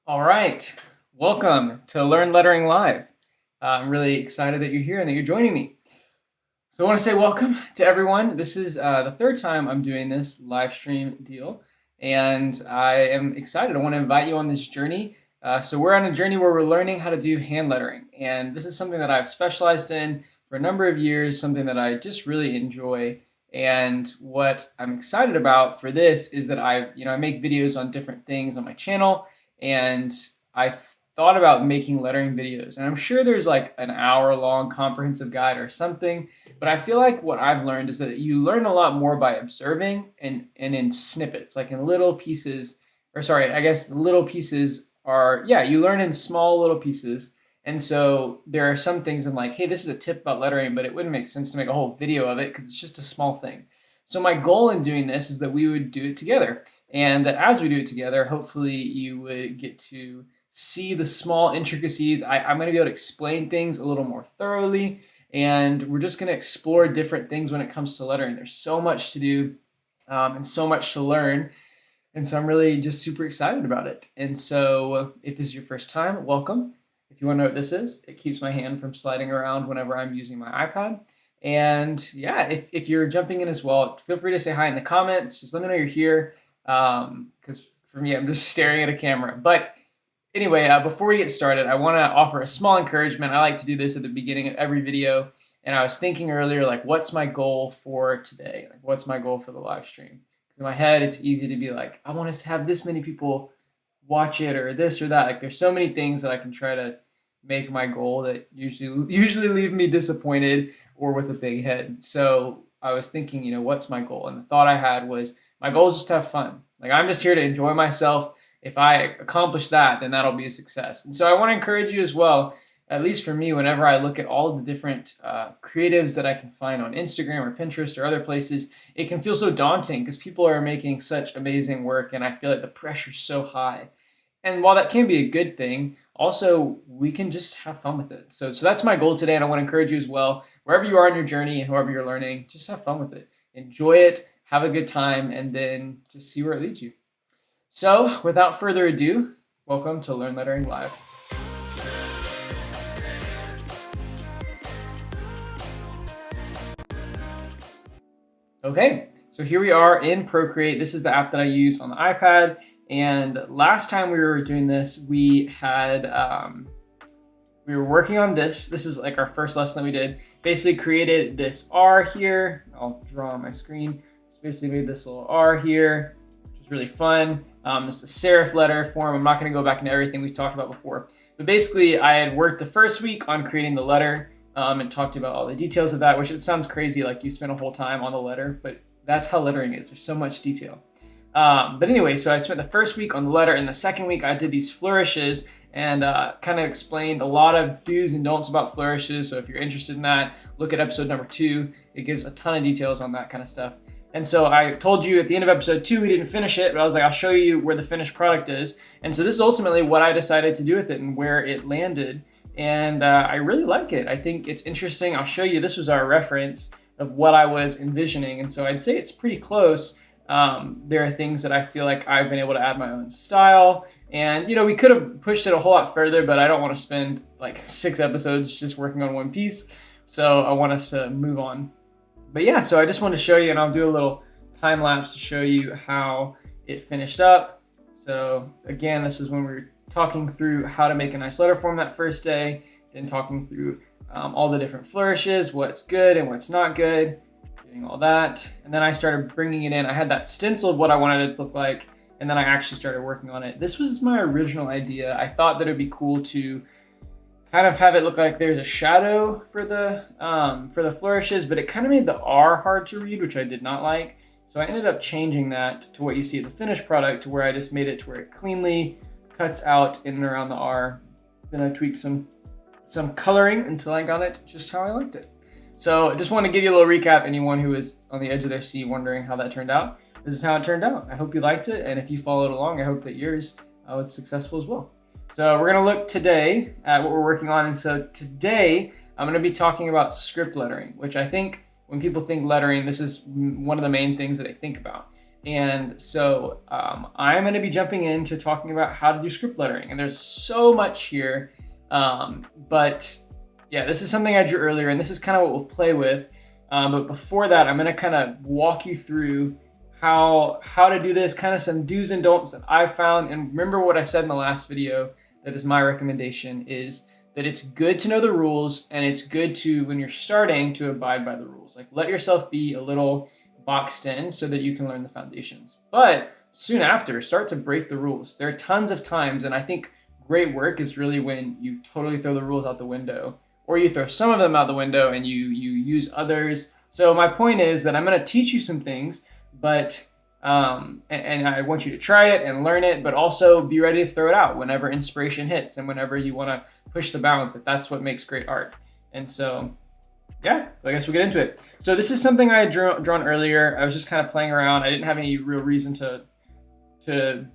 All right, welcome to Learn Lettering Live. I'm really excited that you're here and that you're joining me. So I want to say welcome to everyone. This is the third time I'm doing this live stream deal, and I am excited. I want to invite you on this journey. So we're on a journey where we're learning how to do hand lettering, and this is something that I've specialized in for a number of years, something that I just really enjoy. And what I'm excited about for this is that I make videos on different things on my channel, and I thought about making lettering videos. And I'm sure there's like an hour-long comprehensive guide or something, but I feel like what I've learned is that you learn a lot more by observing and in snippets, like in little pieces. Or sorry, I guess the little pieces are, yeah, you learn in small little pieces. And so there are some things I'm like, hey, this is a tip about lettering, but it wouldn't make sense to make a whole video of it because it's just a small thing. So my goal in doing this is that we would do it together. And that as we do it together, hopefully you would get to see the small intricacies. I'm going to be able to explain things a little more thoroughly. And we're just going to explore different things when it comes to lettering. There's so much to do and so much to learn. And so I'm really just super excited about it. And so if this is your first time, welcome. If you want to know what this is, it keeps my hand from sliding around whenever I'm using my iPad. And yeah, if you're jumping in as well, feel free to say hi in the comments. Just let me know you're here, because for me, I'm just staring at a camera. But anyway, before we get started, I want to offer a small encouragement. I like to do this at the beginning of every video. And I was thinking earlier, like, what's my goal for today? Like, what's my goal for the live stream? Because in my head, it's easy to be like, I want to have this many people watch it or this or that. Like, there's so many things that I can try to make my goal that usually leave me disappointed or with a big head. So I was thinking, what's my goal? And the thought I had was, my goal is just to have fun. Like, I'm just here to enjoy myself. If I accomplish that, then that'll be a success. And so I want to encourage you as well, at least for me, whenever I look at all of the different creatives that I can find on Instagram or Pinterest or other places, it can feel so daunting because people are making such amazing work, and I feel like the pressure's so high. And while that can be a good thing, also we can just have fun with it. So that's my goal today, and I want to encourage you as well. Wherever you are in your journey and whoever you're learning, just have fun with it. Enjoy it, have a good time, and then just see where it leads you. So without further ado, welcome to Learn Lettering Live. Okay, so here we are in Procreate. This is the app that I use on the iPad. And last time we were doing this, we were working on this. This is like our first lesson that we did. Basically created this R here. I'll draw on my screen. Just basically made this little R here, which is really fun. This is a serif letter form. I'm not going to go back into everything we've talked about before. But basically, I had worked the first week on creating the letter and talked about all the details of that, which it sounds crazy, like you spent a whole time on the letter, but that's how lettering is. There's so much detail. But anyway, so I spent the first week on the letter, and the second week I did these flourishes and kind of explained a lot of do's and don'ts about flourishes. So if you're interested in that, look at episode number 2. It gives a ton of details on that kind of stuff. And so I told you at the end of episode 2, we didn't finish it, but I was like, I'll show you where the finished product is. And so this is ultimately what I decided to do with it and where it landed. And I really like it. I think it's interesting. I'll show you. This was our reference of what I was envisioning. And so I'd say it's pretty close. There are things that I feel like I've been able to add my own style. And, we could have pushed it a whole lot further, but I don't want to spend like 6 episodes just working on one piece. So I want us to move on. But yeah, so I just want to show you, and I'll do a little time lapse to show you how it finished up. So again, this is when we were talking through how to make a nice letter form that first day, then talking through all the different flourishes, what's good and what's not good, doing all that. And then I started bringing it in. I had that stencil of what I wanted it to look like, and then I actually started working on it. This was my original idea. I thought that it'd be cool to kind of have it look like there's a shadow for the flourishes, but it kind of made the R hard to read, which I did not like. So I ended up changing that to what you see at the finished product, to where I just made it to where it cleanly cuts out in and around the R. Then I tweaked some coloring until I got it just how I liked it. So I just want to give you a little recap. Anyone who is on the edge of their seat wondering how that turned out, this is how it turned out. I hope you liked it, and if you followed along, I hope that yours was successful as well. So we're going to look today at what we're working on. And so today I'm going to be talking about script lettering, which I think when people think lettering, this is one of the main things that they think about. And so I'm going to be jumping into talking about how to do script lettering. And there's so much here. But yeah, this is something I drew earlier, and this is kind of what we'll play with. But before that, I'm going to kind of walk you through how to do this, kind of some do's and don'ts that I've found. And remember what I said in the last video, that is my recommendation, is that it's good to know the rules, and it's good to, when you're starting, to abide by the rules. Like, let yourself be a little boxed in so that you can learn the foundations. But soon after, start to break the rules. There are tons of times, and I think great work is really when you totally throw the rules out the window, or you throw some of them out the window and you use others. So my point is that I'm going to teach you some things, but and I want you to try it and learn it, but also be ready to throw it out whenever inspiration hits and whenever you want to push the bounds. If that's what makes great art. And so, yeah, I guess we'll get into it. So this is something I had drawn earlier. I was just kind of playing around. I didn't have any real reason to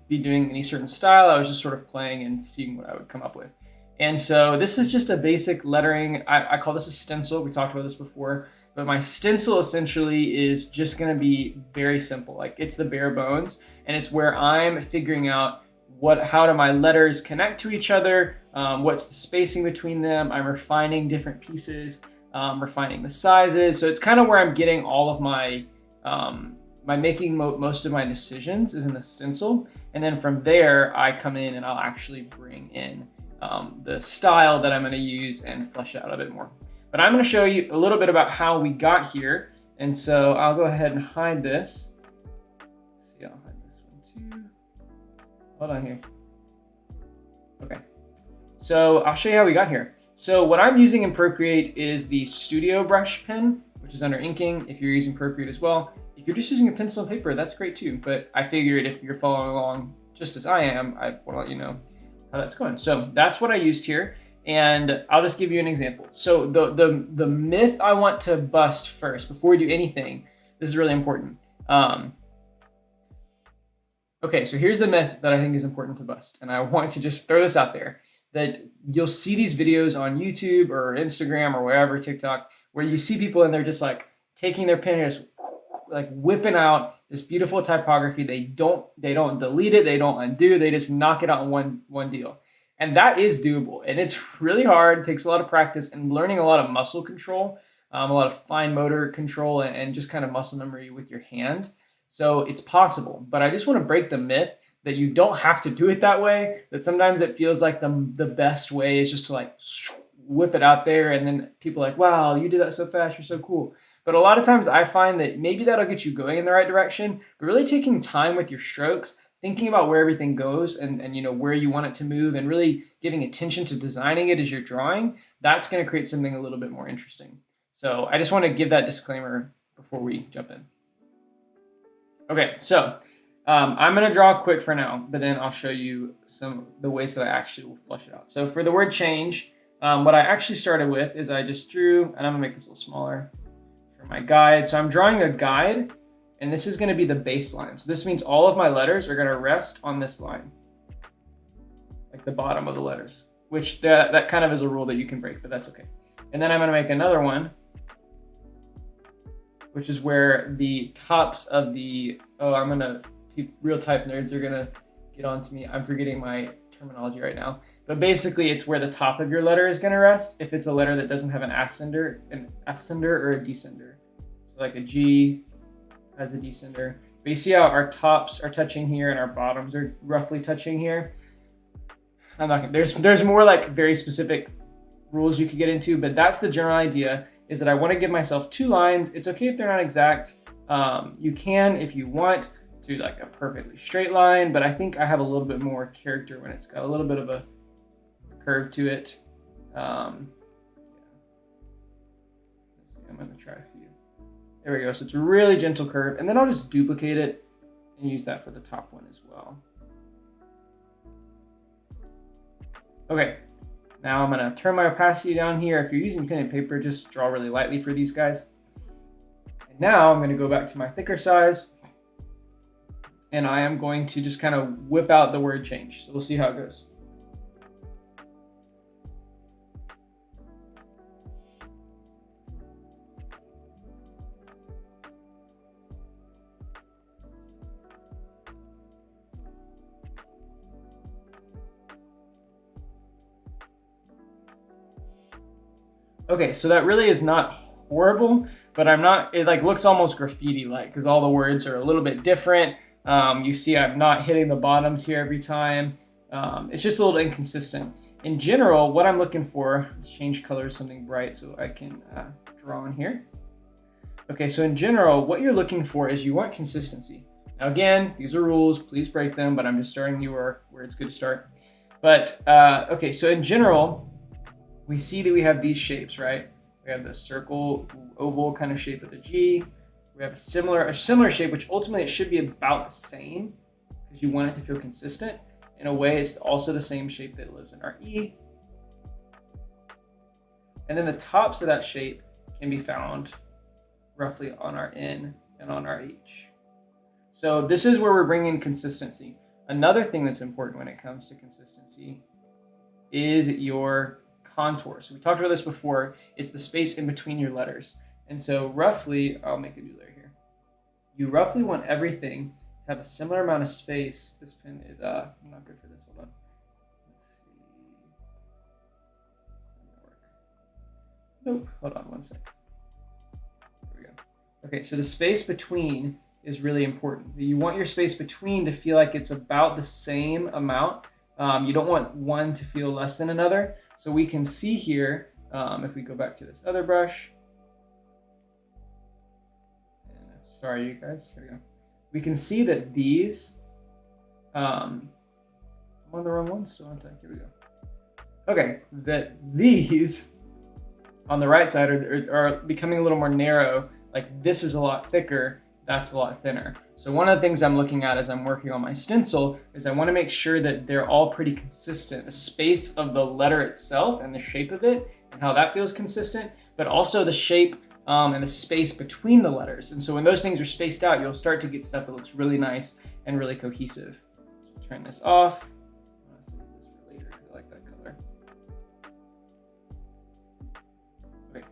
be doing any certain style. I was just sort of playing and seeing what I would come up with. And so this is just a basic lettering. I call this a stencil. We talked about this before. But my stencil essentially is just going to be very simple. Like, it's the bare bones, and it's where I'm figuring out how do my letters connect to each other, what's the spacing between them. I'm refining different pieces, refining the sizes. So it's kind of where I'm getting all of my making most of my decisions is in the stencil. And then from there, I come in and I'll actually bring in the style that I'm going to use and flesh it out a bit more. But I'm going to show you a little bit about how we got here. And so I'll go ahead and hide this. Let's see, I'll hide this one too. Hold on here. Okay. So I'll show you how we got here. So what I'm using in Procreate is the Studio Brush pen, which is under inking if you're using Procreate as well. If you're just using a pencil and paper, that's great too. But I figured if you're following along just as I am, I want to let you know how that's going. So that's what I used here. And I'll just give you an example. So the myth I want to bust first, before we do anything, this is really important. Okay, so here's the myth that I think is important to bust. And I want to just throw this out there, that you'll see these videos on YouTube or Instagram or wherever, TikTok, where you see people and they're just like taking their pen and just like whipping out this beautiful typography. They don't delete it, they don't undo, they just knock it out in one deal. And that is doable, and it's really hard. It takes a lot of practice and learning a lot of muscle control, a lot of fine motor control, and just kind of muscle memory with your hand. So it's possible, but I just want to break the myth that you don't have to do it that way, that sometimes it feels like the best way is just to like whip it out there, and then people are like, wow, you did that so fast, you're so cool. But a lot of times I find that maybe that'll get you going in the right direction, but really taking time with your strokes, thinking about where everything goes and you know where you want it to move, and really giving attention to designing it as you're drawing, that's going to create something a little bit more interesting. So I just want to give that disclaimer before we jump in. Okay, so I'm going to draw quick for now, but then I'll show you the ways that I actually will flesh it out. So for the word change, what I actually started with is I just drew, and I'm going to make this a little smaller for my guide. So I'm drawing a guide, and this is going to be the baseline. So this means all of my letters are going to rest on this line, like the bottom of the letters, which that kind of is a rule that you can break, but that's okay. And then I'm going to make another one, which is where the tops of the, real type nerds are going to get on to me. I'm forgetting my terminology right now. But basically, it's where the top of your letter is going to rest if it's a letter that doesn't have an ascender or a descender. So like a G has a descender. But you see how our tops are touching here and our bottoms are roughly touching here? I'm not gonna, there's more like very specific rules you could get into, but that's the general idea, is that I want to give myself two lines. It's okay if they're not exact. You can, if you want, do like a perfectly straight line, but I think I have a little bit more character when it's got a little bit of a curve to it. Let's see, I'm gonna try a few. There we go. So it's a really gentle curve, and then I'll just duplicate it and use that for the top one as well. Okay, now I'm gonna turn my opacity down here. If you're using pen and paper, just draw really lightly for these guys. And now I'm gonna go back to my thicker size, and I am going to just kind of whip out the word change. So we'll see how it goes. Okay, so that really is not horrible, but it like looks almost graffiti-like because all the words are a little bit different. You see I'm not hitting the bottoms here every time. It's just a little inconsistent. In general, what I'm looking for, let's change color to something bright so I can draw on here. Okay, so in general, what you're looking for is you want consistency. Now again, these are rules, please break them, but I'm just starting you where it's good to start. But okay, so in general, we see that we have these shapes, right? We have the circle, oval kind of shape of the G. We have a similar shape, which ultimately it should be about the same because you want it to feel consistent. In a way, it's also the same shape that lives in our E. And then the tops of that shape can be found roughly on our N and on our H. So this is where we're bringing consistency. Another thing that's important when it comes to consistency is your contour. So we talked about this before. It's the space in between your letters. And so roughly, I'll make a new layer here. You roughly want everything to have a similar amount of space. This pen is not good for this. Hold on. Let's see. Nope. Hold on one sec. There we go. Okay, so the space between is really important. You want your space between to feel like it's about the same amount. You don't want one to feel less than another. So we can see here, if we go back to this other brush. Sorry, you guys. Here we go. We can see that these, I'm on the wrong one still, aren't I? Here we go. Okay, that these on the right side are becoming a little more narrow. Like this is a lot thicker, that's a lot thinner. So one of the things I'm looking at as I'm working on my stencil is I want to make sure that they're all pretty consistent. The space of the letter itself and the shape of it and how that feels consistent, but also the shape and the space between the letters. And so when those things are spaced out, you'll start to get stuff that looks really nice and really cohesive. So we'll turn this off. I'm gonna save this for later because I like that color. Okay.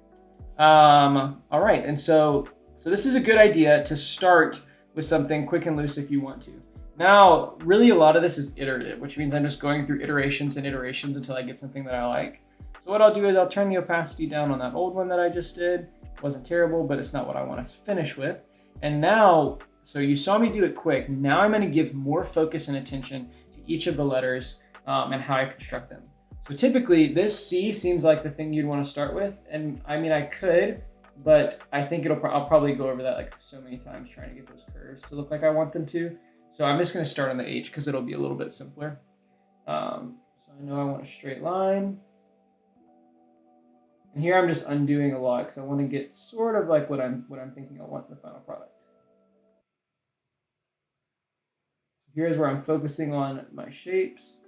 All right, and so this is a good idea to start with something quick and loose if you want to. Now, really a lot of this is iterative, which means I'm just going through iterations and iterations until I get something that I like. So what I'll do is I'll turn the opacity down on that old one that I just did. It wasn't terrible, but it's not what I want to finish with. And now, so you saw me do it quick. Now I'm going to give more focus and attention to each of the letters and how I construct them. So typically this C seems like the thing you'd want to start with. And I mean, I could, but I think I'll probably go over that like so many times trying to get those curves to look like I want them to. So I'm just going to start on the H because it'll be a little bit simpler. So I know I want a straight line. And here I'm just undoing a lot because I want to get sort of like what I'm thinking I want in the final product. Here's where I'm focusing on my shapes.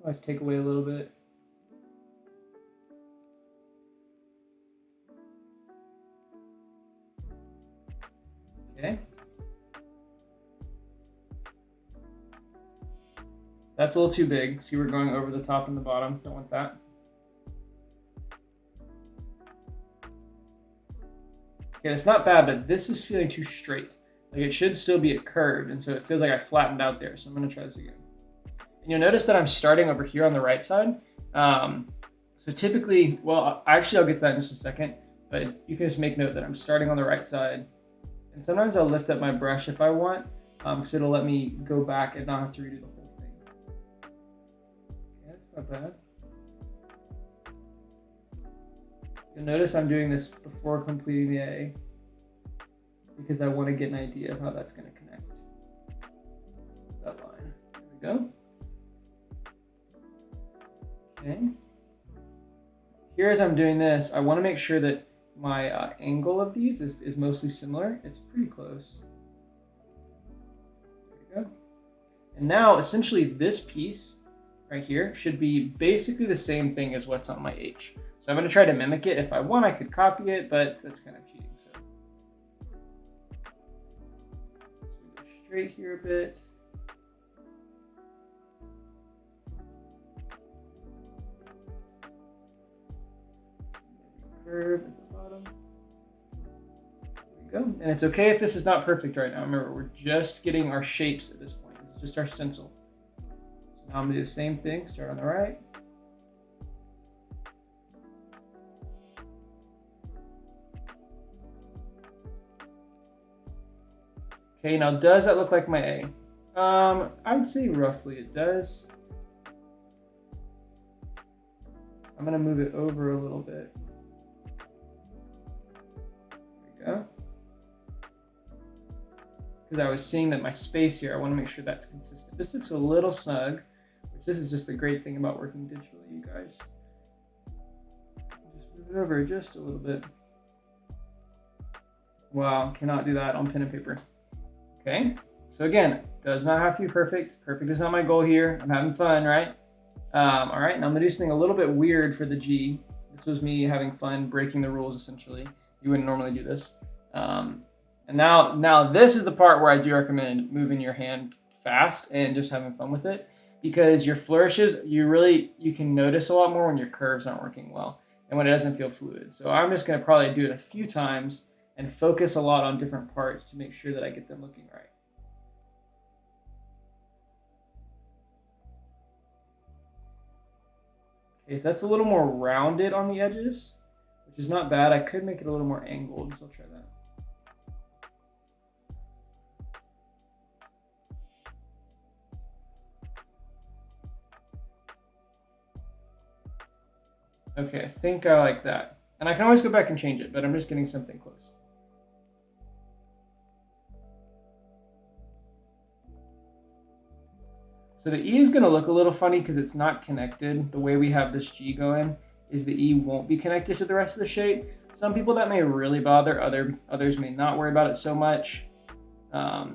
Let's take away a little bit. Okay. That's a little too big. See, we're going over the top and the bottom. Don't want that. Okay, it's not bad, but this is feeling too straight. Like it should still be a curve, and so it feels like I flattened out there. So I'm gonna try this again. And you'll notice that I'm starting over here on the right side. So typically, well, actually I'll get to that in just a second, but you can just make note that I'm starting on the right side. And sometimes I'll lift up my brush if I want, because it'll let me go back and not have to redo the whole thing. Okay, that's not bad. You'll notice I'm doing this before completing the A because I want to get an idea of how that's going to connect. That line. There we go. Okay. Here as I'm doing this, I want to make sure that my angle of these is mostly similar. It's pretty close. There we go. And now essentially this piece right here should be basically the same thing as what's on my H. So I'm going to try to mimic it. If I want, I could copy it, but that's kind of cheating. So go straight here a bit. Curve at the bottom. There we go. And it's okay if this is not perfect right now. Remember, we're just getting our shapes at this point. This is just our stencil. So Now I'm gonna do the same thing, start on the right. Okay, now does that look like my A? I'd say roughly it does. I'm gonna move it over a little bit. There we go. Because I was seeing that my space here, I want to make sure that's consistent. This looks a little snug, which this is just the great thing about working digitally, you guys. Just move it over just a little bit. Wow, cannot do that on pen and paper. Okay, so again, does not have to be perfect. Perfect is not my goal here. I'm having fun, right? All right, now I'm gonna do something a little bit weird for the G. This was me having fun, breaking the rules essentially. You wouldn't normally do this. And now this is the part where I do recommend moving your hand fast and just having fun with it, because your flourishes, you can notice a lot more when your curves aren't working well and when it doesn't feel fluid. So I'm just gonna probably do it a few times and focus a lot on different parts to make sure that I get them looking right. Okay, so that's a little more rounded on the edges, which is not bad. I could make it a little more angled, so I'll try that. Okay, I think I like that. And I can always go back and change it, but I'm just getting something close. So the E is going to look a little funny because it's not connected. The way we have this G going is the E won't be connected to the rest of the shape. Some people that may really bother, others may not worry about it so much. But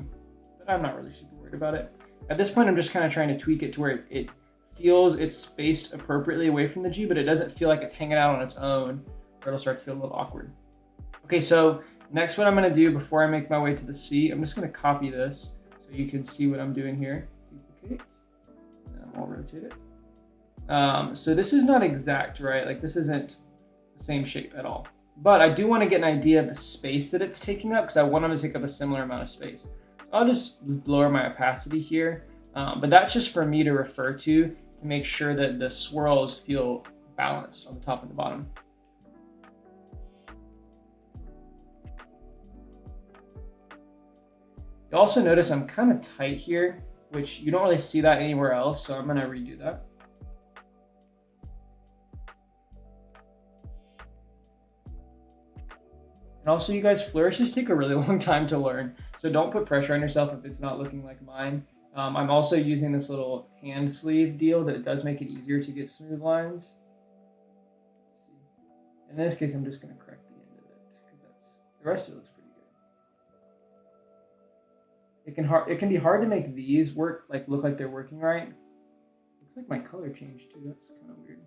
I'm not really super worried about it. At this point, I'm just kind of trying to tweak it to where it feels it's spaced appropriately away from the G, but it doesn't feel like it's hanging out on its own, or it'll start to feel a little awkward. Okay, so next what I'm going to do before I make my way to the C, I'm just going to copy this so you can see what I'm doing here. Duplicate. I'll rotate it. So this is not exact, right? Like this isn't the same shape at all. But I do want to get an idea of the space that it's taking up because I want them to take up a similar amount of space. So I'll just lower my opacity here. But that's just for me to refer to make sure that the swirls feel balanced on the top and the bottom. You also notice I'm kind of tight here, which you don't really see that anywhere else, so I'm gonna redo that. And also, you guys, flourishes take a really long time to learn, so don't put pressure on yourself if it's not looking like mine. I'm also using this little hand sleeve deal that it does make it easier to get smooth lines. Let's see. In this case, I'm just gonna correct the end of it because the rest of it looks pretty good. It can be hard to make these look like they're working right. Looks like my color changed too. That's kind of weird.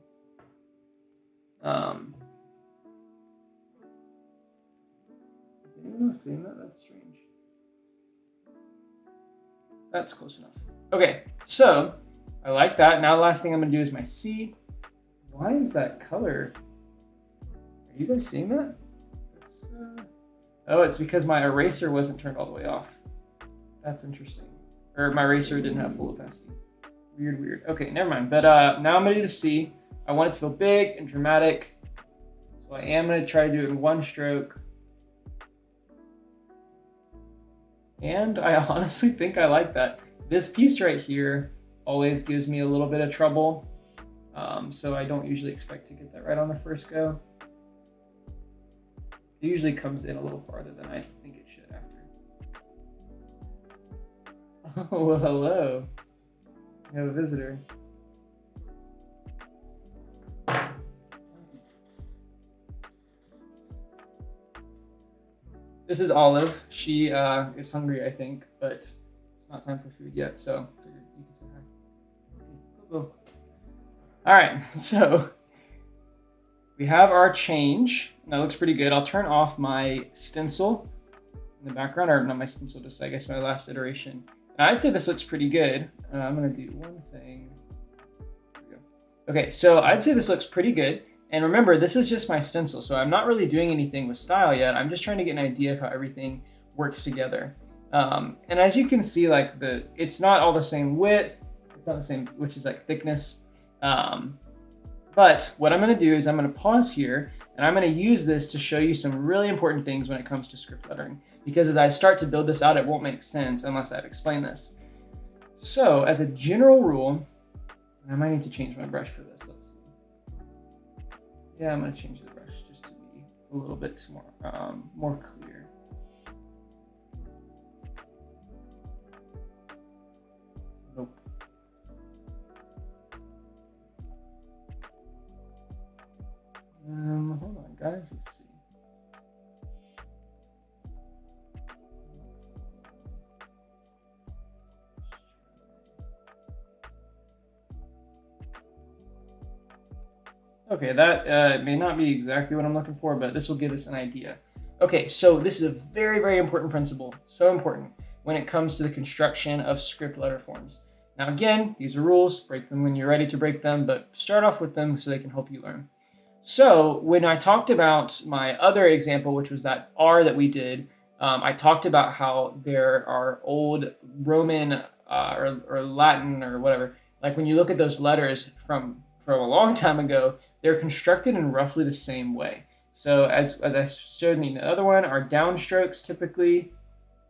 Is anyone else seeing that? That's strange. That's close enough. Okay, so I like that. Now the last thing I'm gonna do is my C. Why is that color? Are you guys seeing that? Oh, it's because my eraser wasn't turned all the way off. That's interesting. Or my eraser didn't have full opacity. Weird. Okay, never mind. But now I'm gonna do the C. I want it to feel big and dramatic. So I am gonna try to do it in one stroke. And I honestly think I like that. This piece right here always gives me a little bit of trouble. So I don't usually expect to get that right on the first go. It usually comes in a little farther than I think it should after. Oh, well, hello. We have a visitor. This is Olive. She is hungry, I think, but it's not time for food yet, so I figured you could say hi. Okay, go. All right, so we have our change. That looks pretty good. I'll turn off my stencil in the background, or not my stencil, just I guess my last iteration. And I'd say this looks pretty good. I'm gonna do one thing. There we go. Okay, so I'd say this looks pretty good. And remember, this is just my stencil, so I'm not really doing anything with style yet. I'm just trying to get an idea of how everything works together. And as you can see, like it's not all the same width, It's not the same, which is like thickness. But what I'm going to do is I'm going to pause here and I'm going to use this to show you some really important things when it comes to script lettering. Because as I start to build this out, it won't make sense unless I've explained this. So as a general rule, I might need to change my brush for this. Let's see. Yeah, I'm going to change the brush just to be a little bit more clear. Nope. Hold on, guys. Let's see. Okay, that may not be exactly what I'm looking for, but this will give us an idea. Okay, so this is a very, very important principle. So important when it comes to the construction of script letter forms. Now, again, these are rules. Break them when you're ready to break them, but start off with them so they can help you learn. So when I talked about my other example, which was that R that we did, I talked about how there are old Roman or Latin or whatever. Like when you look at those letters from a long time ago, they're constructed in roughly the same way. So as I showed in the other one, our downstrokes typically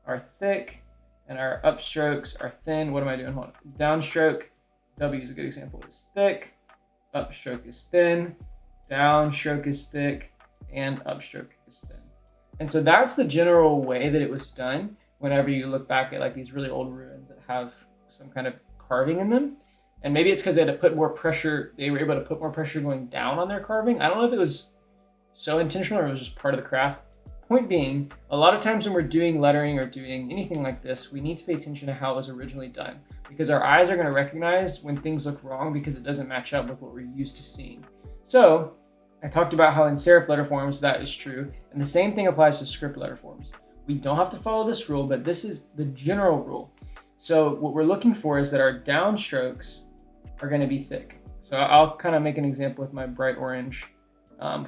are thick and our upstrokes are thin. What am I doing? Hold on. Downstroke, W is a good example, is thick. Upstroke is thin. Downstroke is thick. And upstroke is thin. And so that's the general way that it was done whenever you look back at like these really old ruins that have some kind of carving in them. And maybe it's because they had to put more pressure, they were able to put more pressure going down on their carving. I don't know if it was so intentional or it was just part of the craft. Point being, a lot of times when we're doing lettering or doing anything like this, we need to pay attention to how it was originally done because our eyes are going to recognize when things look wrong because it doesn't match up with what we're used to seeing. So I talked about how in serif letter forms that is true, and the same thing applies to script letter forms. We don't have to follow this rule, but this is the general rule. So what we're looking for is that our downstrokes are going to be thick. So I'll kind of make an example with my bright orange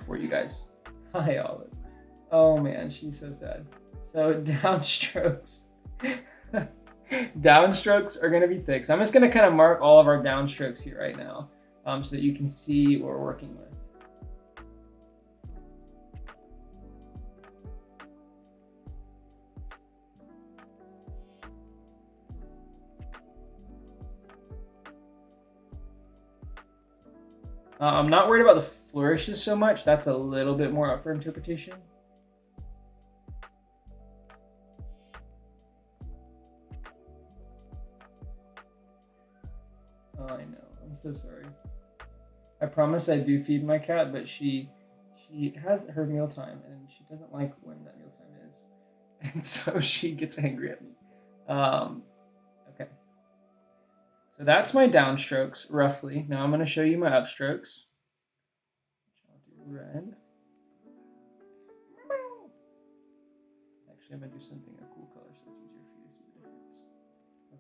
for you guys. Hi, Olive. Oh man, she's so sad. So downstrokes, downstrokes are going to be thick. So I'm just going to kind of mark all of our downstrokes here right now so that you can see what we're working with. I'm not worried about the flourishes so much. That's a little bit more up for interpretation. Oh, I know. I'm so sorry. I promise I do feed my cat, but she has her mealtime and she doesn't like when that mealtime is. And so she gets angry at me. Okay. So that's my downstrokes, roughly. Now I'm going to show you my upstrokes. I'll do red. Actually, I'm going to do something a cool color so it's easier for you to see the difference.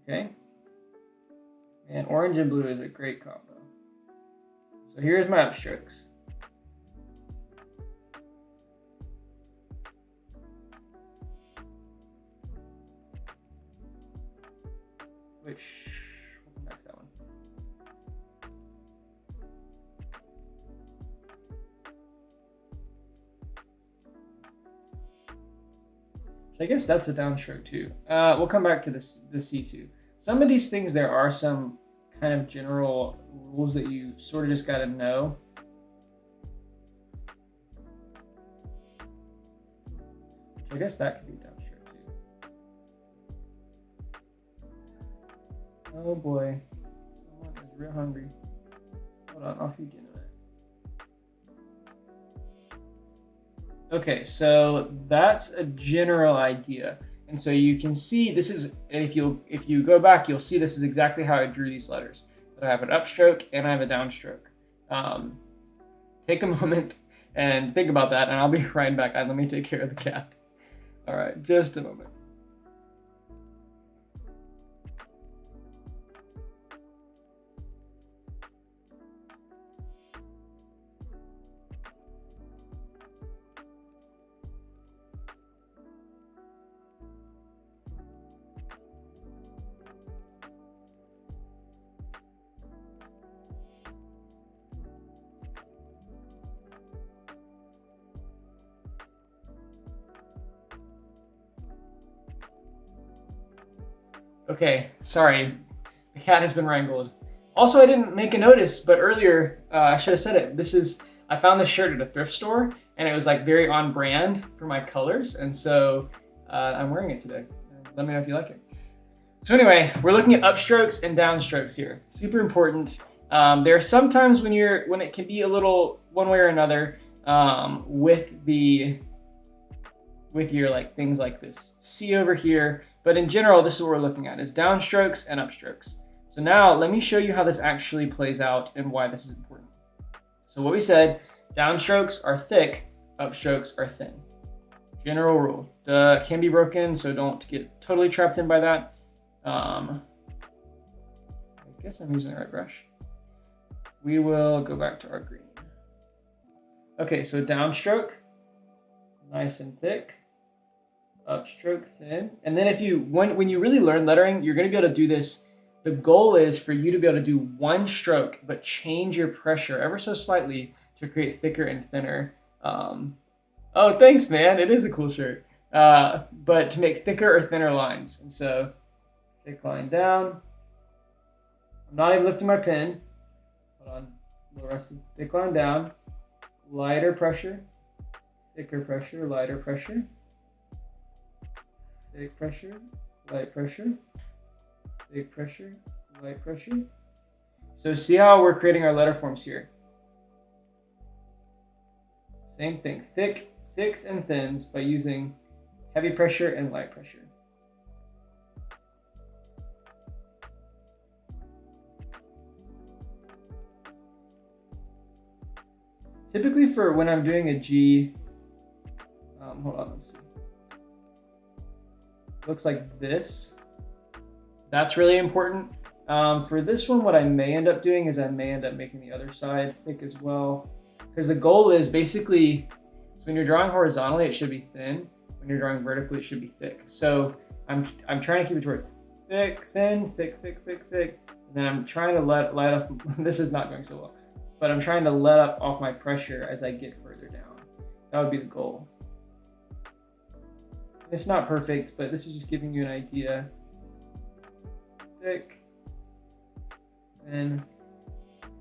Okay. And orange and blue is a great combo. So here's my upstrokes. Which, we'll come back to that one. I guess that's a downstroke too. We'll come back to this, the C2. Some of these things, there are some kind of general rules that you sort of just got to know. I guess that could be downstroke too. Oh boy, someone is real hungry. Hold on, I'll feed you in a minute. Okay, so that's a general idea. And so you can see this is, and if you go back, you'll see this is exactly how I drew these letters. That I have an upstroke and I have a downstroke. Take a moment and think about that, and I'll be right back. Let me take care of the cat. All right, just a moment. Okay, sorry, the cat has been wrangled. Also, I didn't make a notice, but earlier I should have said it. I found this shirt at a thrift store, and it was like very on brand for my colors, and so I'm wearing it today. Let me know if you like it. So anyway, we're looking at upstrokes and downstrokes here. Super important. There are some times when it can be a little one way or another with your like things like this C over here, but in general, this is what we're looking at is downstrokes and upstrokes. So now let me show you how this actually plays out and why this is important. So what we said, downstrokes are thick, upstrokes are thin. General rule. Can be broken, so don't get totally trapped in by that. I guess I'm using the right brush. We will go back to our green. Okay, so downstroke, nice and thick. Upstroke, thin. And then when you really learn lettering, you're going to be able to do this. The goal is for you to be able to do one stroke, but change your pressure ever so slightly to create thicker and thinner. Oh, thanks, man. It is a cool shirt. But to make thicker or thinner lines. And so, thick line down. I'm not even lifting my pen. Hold on, a little rusty. Thick line down. Lighter pressure. Thicker pressure, lighter pressure. Thick pressure, light pressure. Thick pressure, light pressure. So see how we're creating our letter forms here. Same thing, thicks and thins by using heavy pressure and light pressure. Typically for when I'm doing a G, hold on, let's see. Looks like this. That's really important. For this one, what I may end up doing is I may end up making the other side thick as well. Because the goal is basically, so when you're drawing horizontally, it should be thin. When you're drawing vertically, it should be thick. So I'm trying to keep it towards thick, thin, thick, thick, thick, thick. And then I'm trying to let off, this is not going so well, but I'm trying to let up off my pressure as I get further down. That would be the goal. It's not perfect, but this is just giving you an idea. Thick, and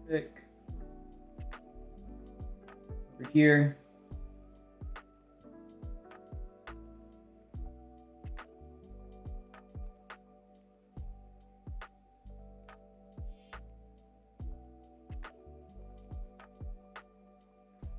thick. Over here.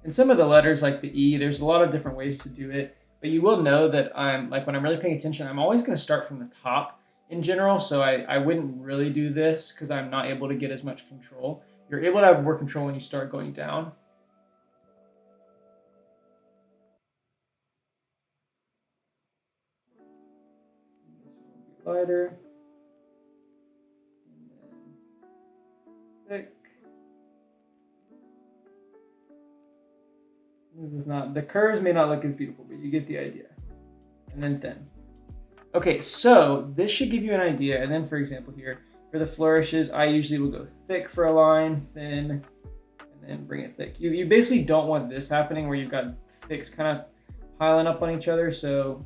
And some of the letters like the E, there's a lot of different ways to do it. But you will know that I'm like when I'm really paying attention, I'm always going to start from the top in general. So I wouldn't really do this because I'm not able to get as much control. You're able to have more control when you start going down. This will be lighter. And then thick. This is not, the curves may not look as beautiful, but you get the idea. And then thin. Okay, so this should give you an idea. And then for example here, for the flourishes, I usually will go thick for a line, thin, and then bring it thick. You basically don't want this happening where you've got thicks kind of piling up on each other. So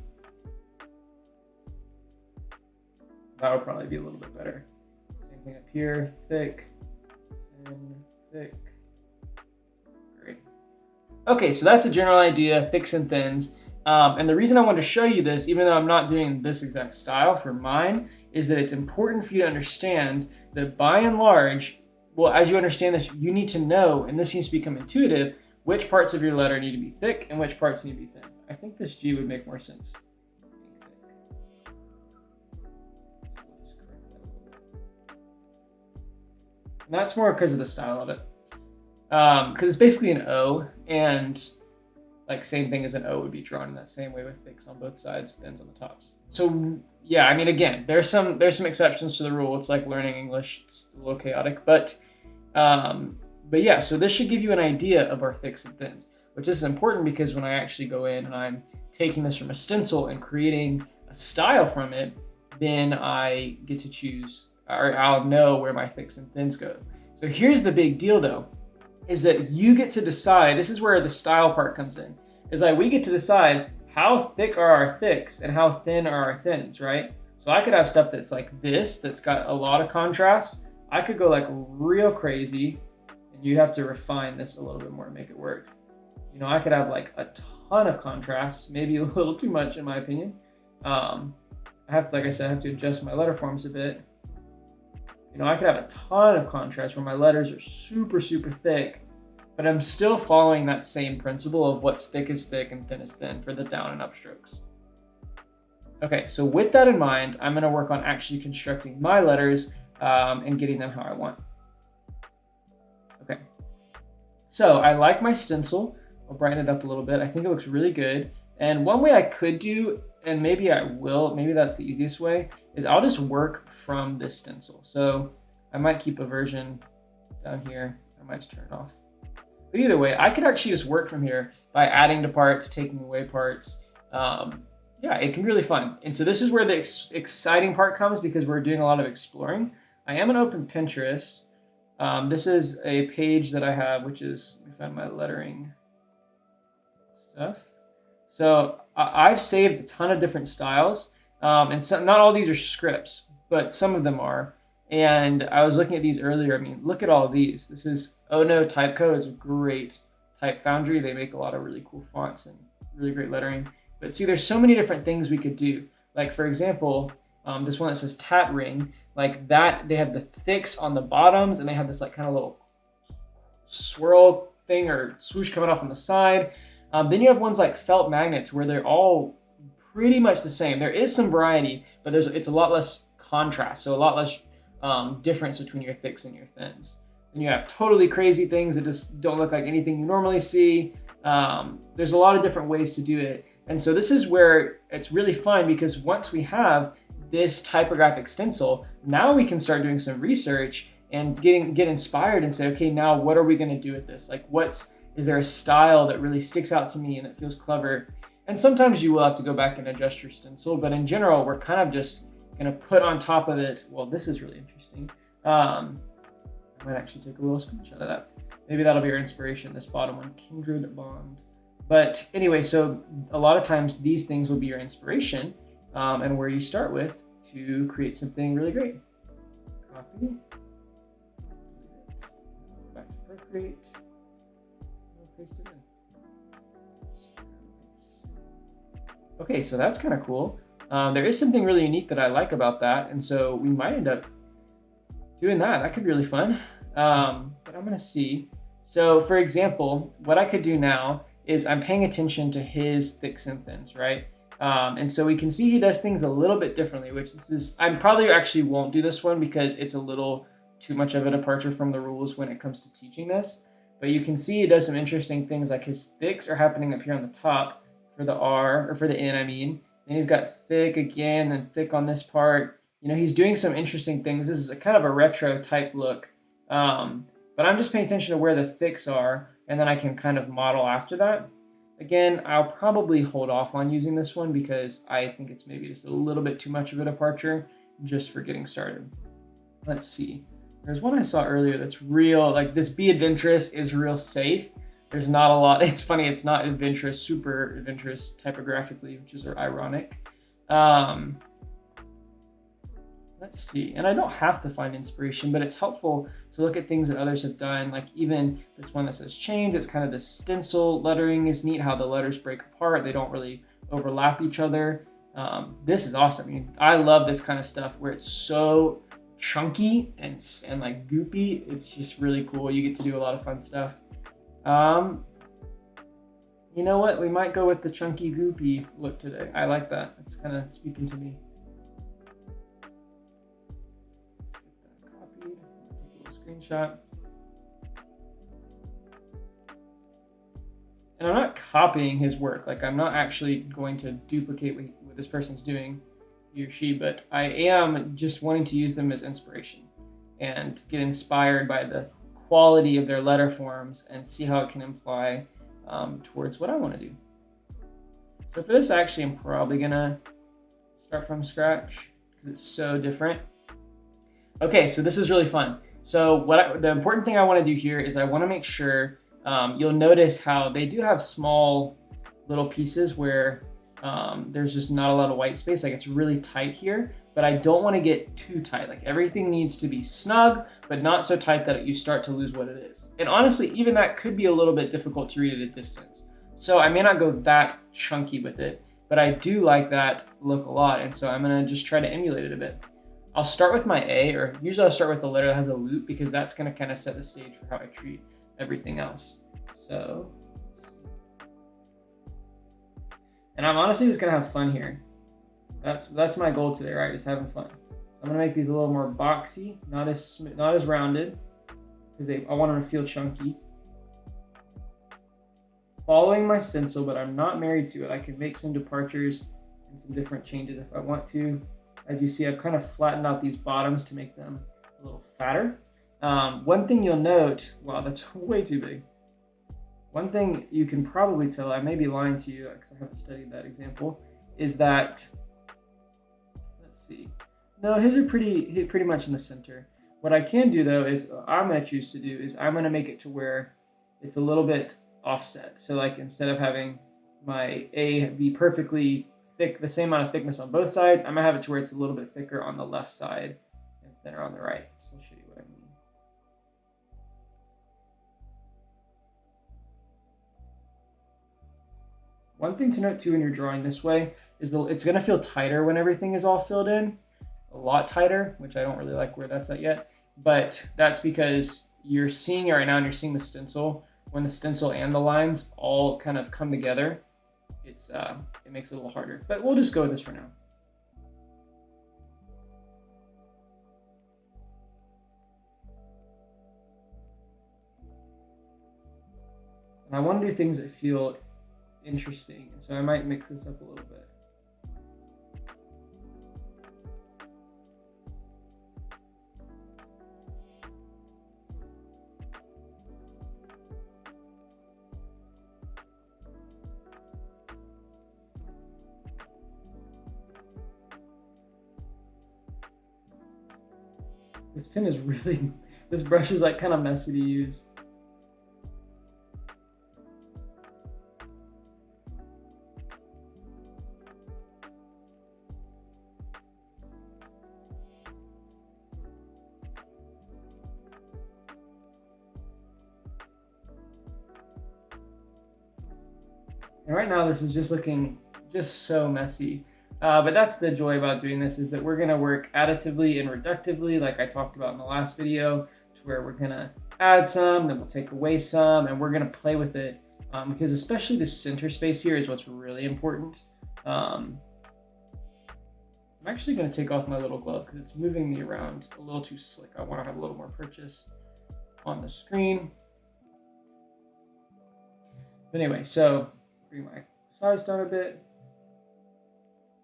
that would probably be a little bit better. Same thing up here, thick, thin, thick. Okay, so that's a general idea, thicks and thins. And the reason I wanted to show you this, even though I'm not doing this exact style for mine, is that it's important for you to understand that by and large, well, as you understand this, you need to know, and this needs to become intuitive, which parts of your letter need to be thick and which parts need to be thin. I think this G would make more sense. And that's more because of the style of it. Because it's basically an O, and like same thing as an O would be drawn in that same way with thicks on both sides, thins on the tops. So yeah, I mean, again, there's some exceptions to the rule. It's like learning English; it's a little chaotic, but yeah. So this should give you an idea of our thicks and thins, which is important because when I actually go in and I'm taking this from a stencil and creating a style from it, then I get to choose, or I'll know where my thicks and thins go. So here's the big deal, though. Is that you get to decide, this is where the style part comes in, is like we get to decide how thick are our thicks and how thin are our thins, right? So I could have stuff that's like this, that's got a lot of contrast. I could go like real crazy, and you have to refine this a little bit more to make it work. You know, I could have like a ton of contrast, maybe a little too much in my opinion. I have to, like I said, I have to adjust my letter forms a bit. You know, I could have a ton of contrast where my letters are super, super thick, but I'm still following that same principle of what's thick is thick and thin is thin for the down and up strokes. Okay, so with that in mind, I'm gonna work on actually constructing my letters and getting them how I want. Okay, so I like my stencil. I'll brighten it up a little bit. I think it looks really good. And one way I could do, and maybe I will, maybe that's the easiest way, is I'll just work from this stencil. So I might keep a version down here. I might just turn it off. But either way, I could actually just work from here by adding to parts, taking away parts. Yeah, it can be really fun. And so this is where the exciting part comes, because we're doing a lot of exploring. I am gonna open Pinterest. This is a page that I have, which is, let me find my lettering stuff. So I've saved a ton of different styles. And some, not all these are scripts, but some of them are. And I was looking at these earlier. I mean, look at all of these. This is Oh No Typeco is a great type foundry. They make a lot of really cool fonts and really great lettering. But see, there's so many different things we could do. Like for example, this one that says Tat Ring, like that, they have the thicks on the bottoms and they have this like kind of little swirl thing or swoosh coming off on the side. Then you have ones like Felt Magnets where they're all pretty much the same. There is some variety, but it's a lot less contrast. So a lot less difference between your thicks and your thins. And you have totally crazy things that just don't look like anything you normally see. There's a lot of different ways to do it. And so this is where it's really fun, because once we have this typographic stencil, now we can start doing some research and get inspired and say, okay, now what are we going to do with this? Like, is there a style that really sticks out to me and that feels clever? And sometimes you will have to go back and adjust your stencil, but in general, we're kind of just going to put on top of it. Well, this is really interesting. I might actually take a little screenshot of that. Maybe that'll be your inspiration, this bottom one, Kindred Bond. But anyway, so a lot of times these things will be your inspiration and where you start with to create something really great. Copy. Back to Procreate. Paste it in. Okay, so that's kind of cool. There is something really unique that I like about that, and so we might end up doing that. That could be really fun. But I'm gonna see. So for example, what I could do now is I'm paying attention to his thicks and thins, right? And so we can see he does things a little bit differently, which I probably actually won't do this one because it's a little too much of a departure from the rules when it comes to teaching this. But you can see he does some interesting things, like his thicks are happening up here on the top for the R, or for the N, I mean. Then he's got thick again, then thick on this part. You know, he's doing some interesting things. This is a kind of a retro type look. But I'm just paying attention to where the thicks are, and then I can kind of model after that. Again, I'll probably hold off on using this one because I think it's maybe just a little bit too much of a departure just for getting started. Let's see. There's one I saw earlier that's real, like this Be Adventurous is real safe. There's not a lot, it's funny, it's not adventurous, super adventurous typographically, which is ironic. Let's see, and I don't have to find inspiration, but it's helpful to look at things that others have done. Like even this one that says Chains, it's kind of the stencil lettering is neat, how the letters break apart. They don't really overlap each other. This is awesome. I mean, I love this kind of stuff where it's so chunky and like goopy. It's just really cool. You get to do a lot of fun stuff. You know what? We might go with the chunky goopy look today. I like that. It's kind of speaking to me. Screenshot. And I'm not copying his work. Like I'm not actually going to duplicate what this person's doing, he or she, but I am just wanting to use them as inspiration and get inspired by the quality of their letter forms and see how it can apply towards what I want to do. So for this, actually, I'm probably gonna start from scratch because it's so different. Okay, so this is really fun. So the important thing I want to do here is I want to make sure you'll notice how they do have small little pieces where there's just not a lot of white space. Like it's really tight here. but I don't want to get too tight. Like everything needs to be snug, but not so tight that you start to lose what it is. And honestly, even that could be a little bit difficult to read at a distance. So I may not go that chunky with it, but I do like that look a lot. And so I'm gonna just try to emulate it a bit. I'll start with my A, or usually I'll start with a letter that has a loop because that's gonna kind of set the stage for how I treat everything else. So, and I'm honestly just gonna have fun here. That's my goal today, right? Is having fun. So I'm gonna make these a little more boxy, not as rounded, because I want them to feel chunky. Following my stencil, but I'm not married to it. I can make some departures and some different changes if I want to. As you see, I've kind of flattened out these bottoms to make them a little fatter. One thing you'll note, wow, that's way too big. One thing you can probably tell, I may be lying to you because I haven't studied that example, is that, let's see. No, his are pretty much in the center. What I can do though is, I'm gonna choose to do is I'm gonna make it to where it's a little bit offset. So like instead of having my A be perfectly thick, the same amount of thickness on both sides, I'm gonna have it to where it's a little bit thicker on the left side and thinner on the right. So I'll show you what I mean. One thing to note too when you're drawing this way is it's gonna feel tighter when everything is all filled in, a lot tighter, which I don't really like where that's at yet, but that's because you're seeing it right now and you're seeing the stencil. When the stencil and the lines all kind of come together, it makes it a little harder, but we'll just go with this for now. And I want to do things that feel interesting, so I might mix this up a little bit. This pen is really, this brush is like kind of messy to use. And right now this is just looking just so messy. But that's the joy about doing this, is that we're gonna work additively and reductively, like I talked about in the last video, to where we're gonna add some, then we'll take away some, and we're gonna play with it, because especially the center space here is what's really important. I'm actually gonna take off my little glove because it's moving me around a little too slick. I wanna have a little more purchase on the screen. But anyway, so bring my size down a bit.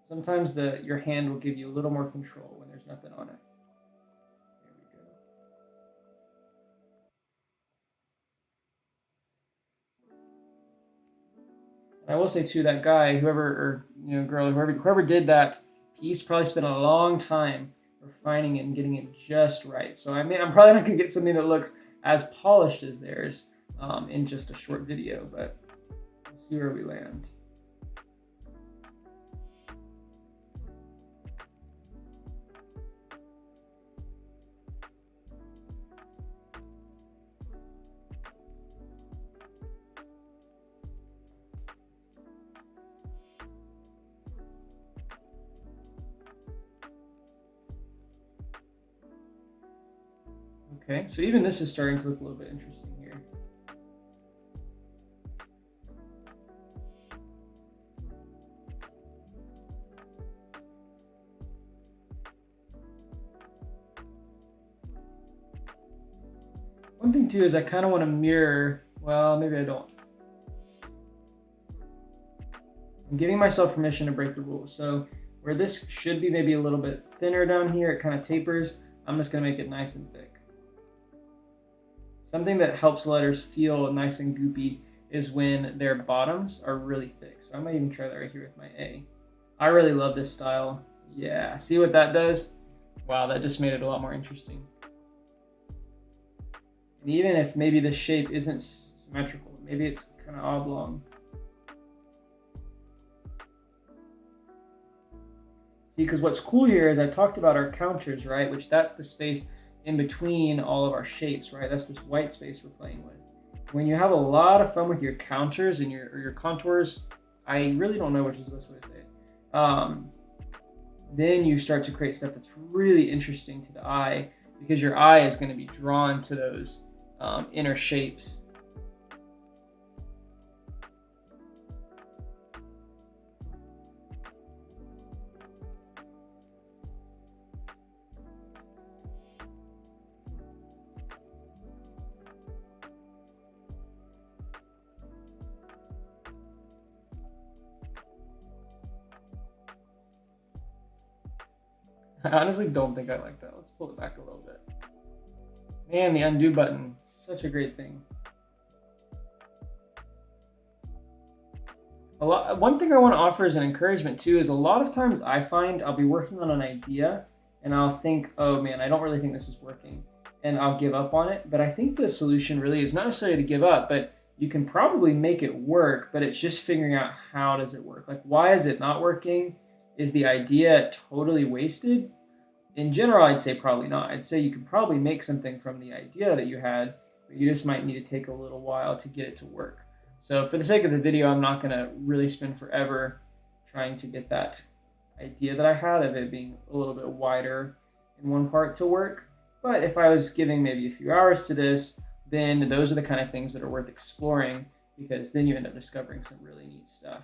Sometimes your hand will give you a little more control when there's nothing on it. There we go. And I will say too, that guy, whoever, or girl, whoever did that piece probably spent a long time refining it and getting it just right. So I'm probably not gonna get something that looks as polished as theirs in just a short video, but we'll see where we land. Okay, so even this is starting to look a little bit interesting here. One thing too is I kind of want to mirror, well, maybe I don't. I'm giving myself permission to break the rules. So where this should be maybe a little bit thinner down here, it kind of tapers, I'm just gonna make it nice and thick. Something that helps letters feel nice and goopy is when their bottoms are really thick. So I might even try that right here with my A. I really love this style. Yeah, see what that does? Wow, that just made it a lot more interesting. And even if maybe the shape isn't symmetrical, maybe it's kind of oblong. See, because what's cool here is I talked about our counters, right? Which that's the space in between all of our shapes, right? That's this white space we're playing with. When you have a lot of fun with your counters and your contours, I really don't know which is the best way to say it. Then you start to create stuff that's really interesting to the eye, because your eye is going to be drawn to those inner shapes. I honestly don't think I like that. Let's pull it back a little bit. Man, the undo button, such a great thing. One thing I want to offer as an encouragement too is a lot of times I find I'll be working on an idea and I'll think, oh man, I don't really think this is working, and I'll give up on it. But I think the solution really is not necessarily to give up, but you can probably make it work, but it's just figuring out how does it work? Like, why is it not working? Is the idea totally wasted? In general, I'd say probably not. I'd say you could probably make something from the idea that you had, but you just might need to take a little while to get it to work. So for the sake of the video, I'm not going to really spend forever trying to get that idea that I had of it being a little bit wider in one part to work. But if I was giving maybe a few hours to this, then those are the kind of things that are worth exploring, because then you end up discovering some really neat stuff.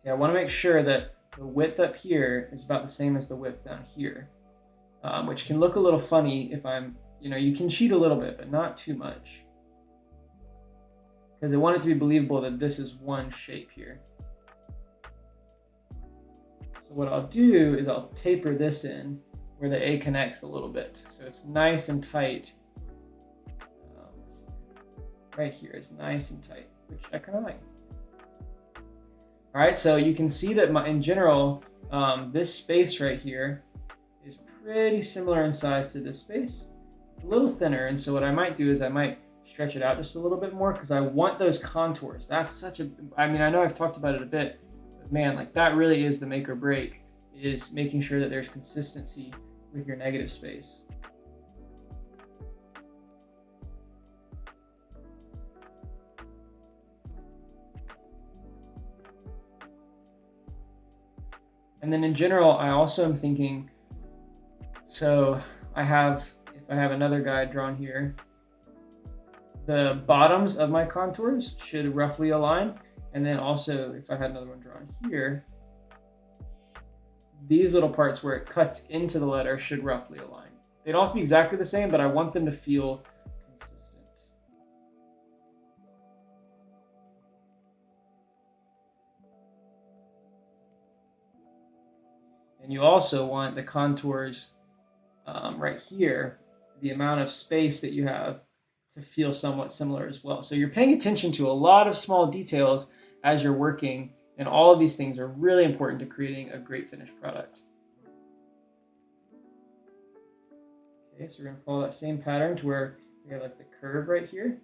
Okay, I want to make sure that the width up here is about the same as the width down here, which can look a little funny if I'm, you can cheat a little bit, but not too much. Because I want it to be believable that this is one shape here. So what I'll do is I'll taper this in where the A connects a little bit. So it's nice and tight. Right here is nice and tight, which I kind of like. All right, so you can see that in general, this space right here is pretty similar in size to this space. It's a little thinner, and so what I might do is I might stretch it out just a little bit more, because I want those contours. That's such a, I know I've talked about it a bit, but man, like that really is the make or break, is making sure that there's consistency with your negative space. And then in general, I also am thinking, so if I have another guy drawn here, the bottoms of my contours should roughly align. And then also, if I had another one drawn here, these little parts where it cuts into the letter should roughly align. They don't have to be exactly the same, but I want them to feel consistent. And you also want the contours right here, the amount of space that you have, to feel somewhat similar as well. So you're paying attention to a lot of small details as you're working, and all of these things are really important to creating a great finished product. Okay, so we're gonna follow that same pattern to where we have like the curve right here.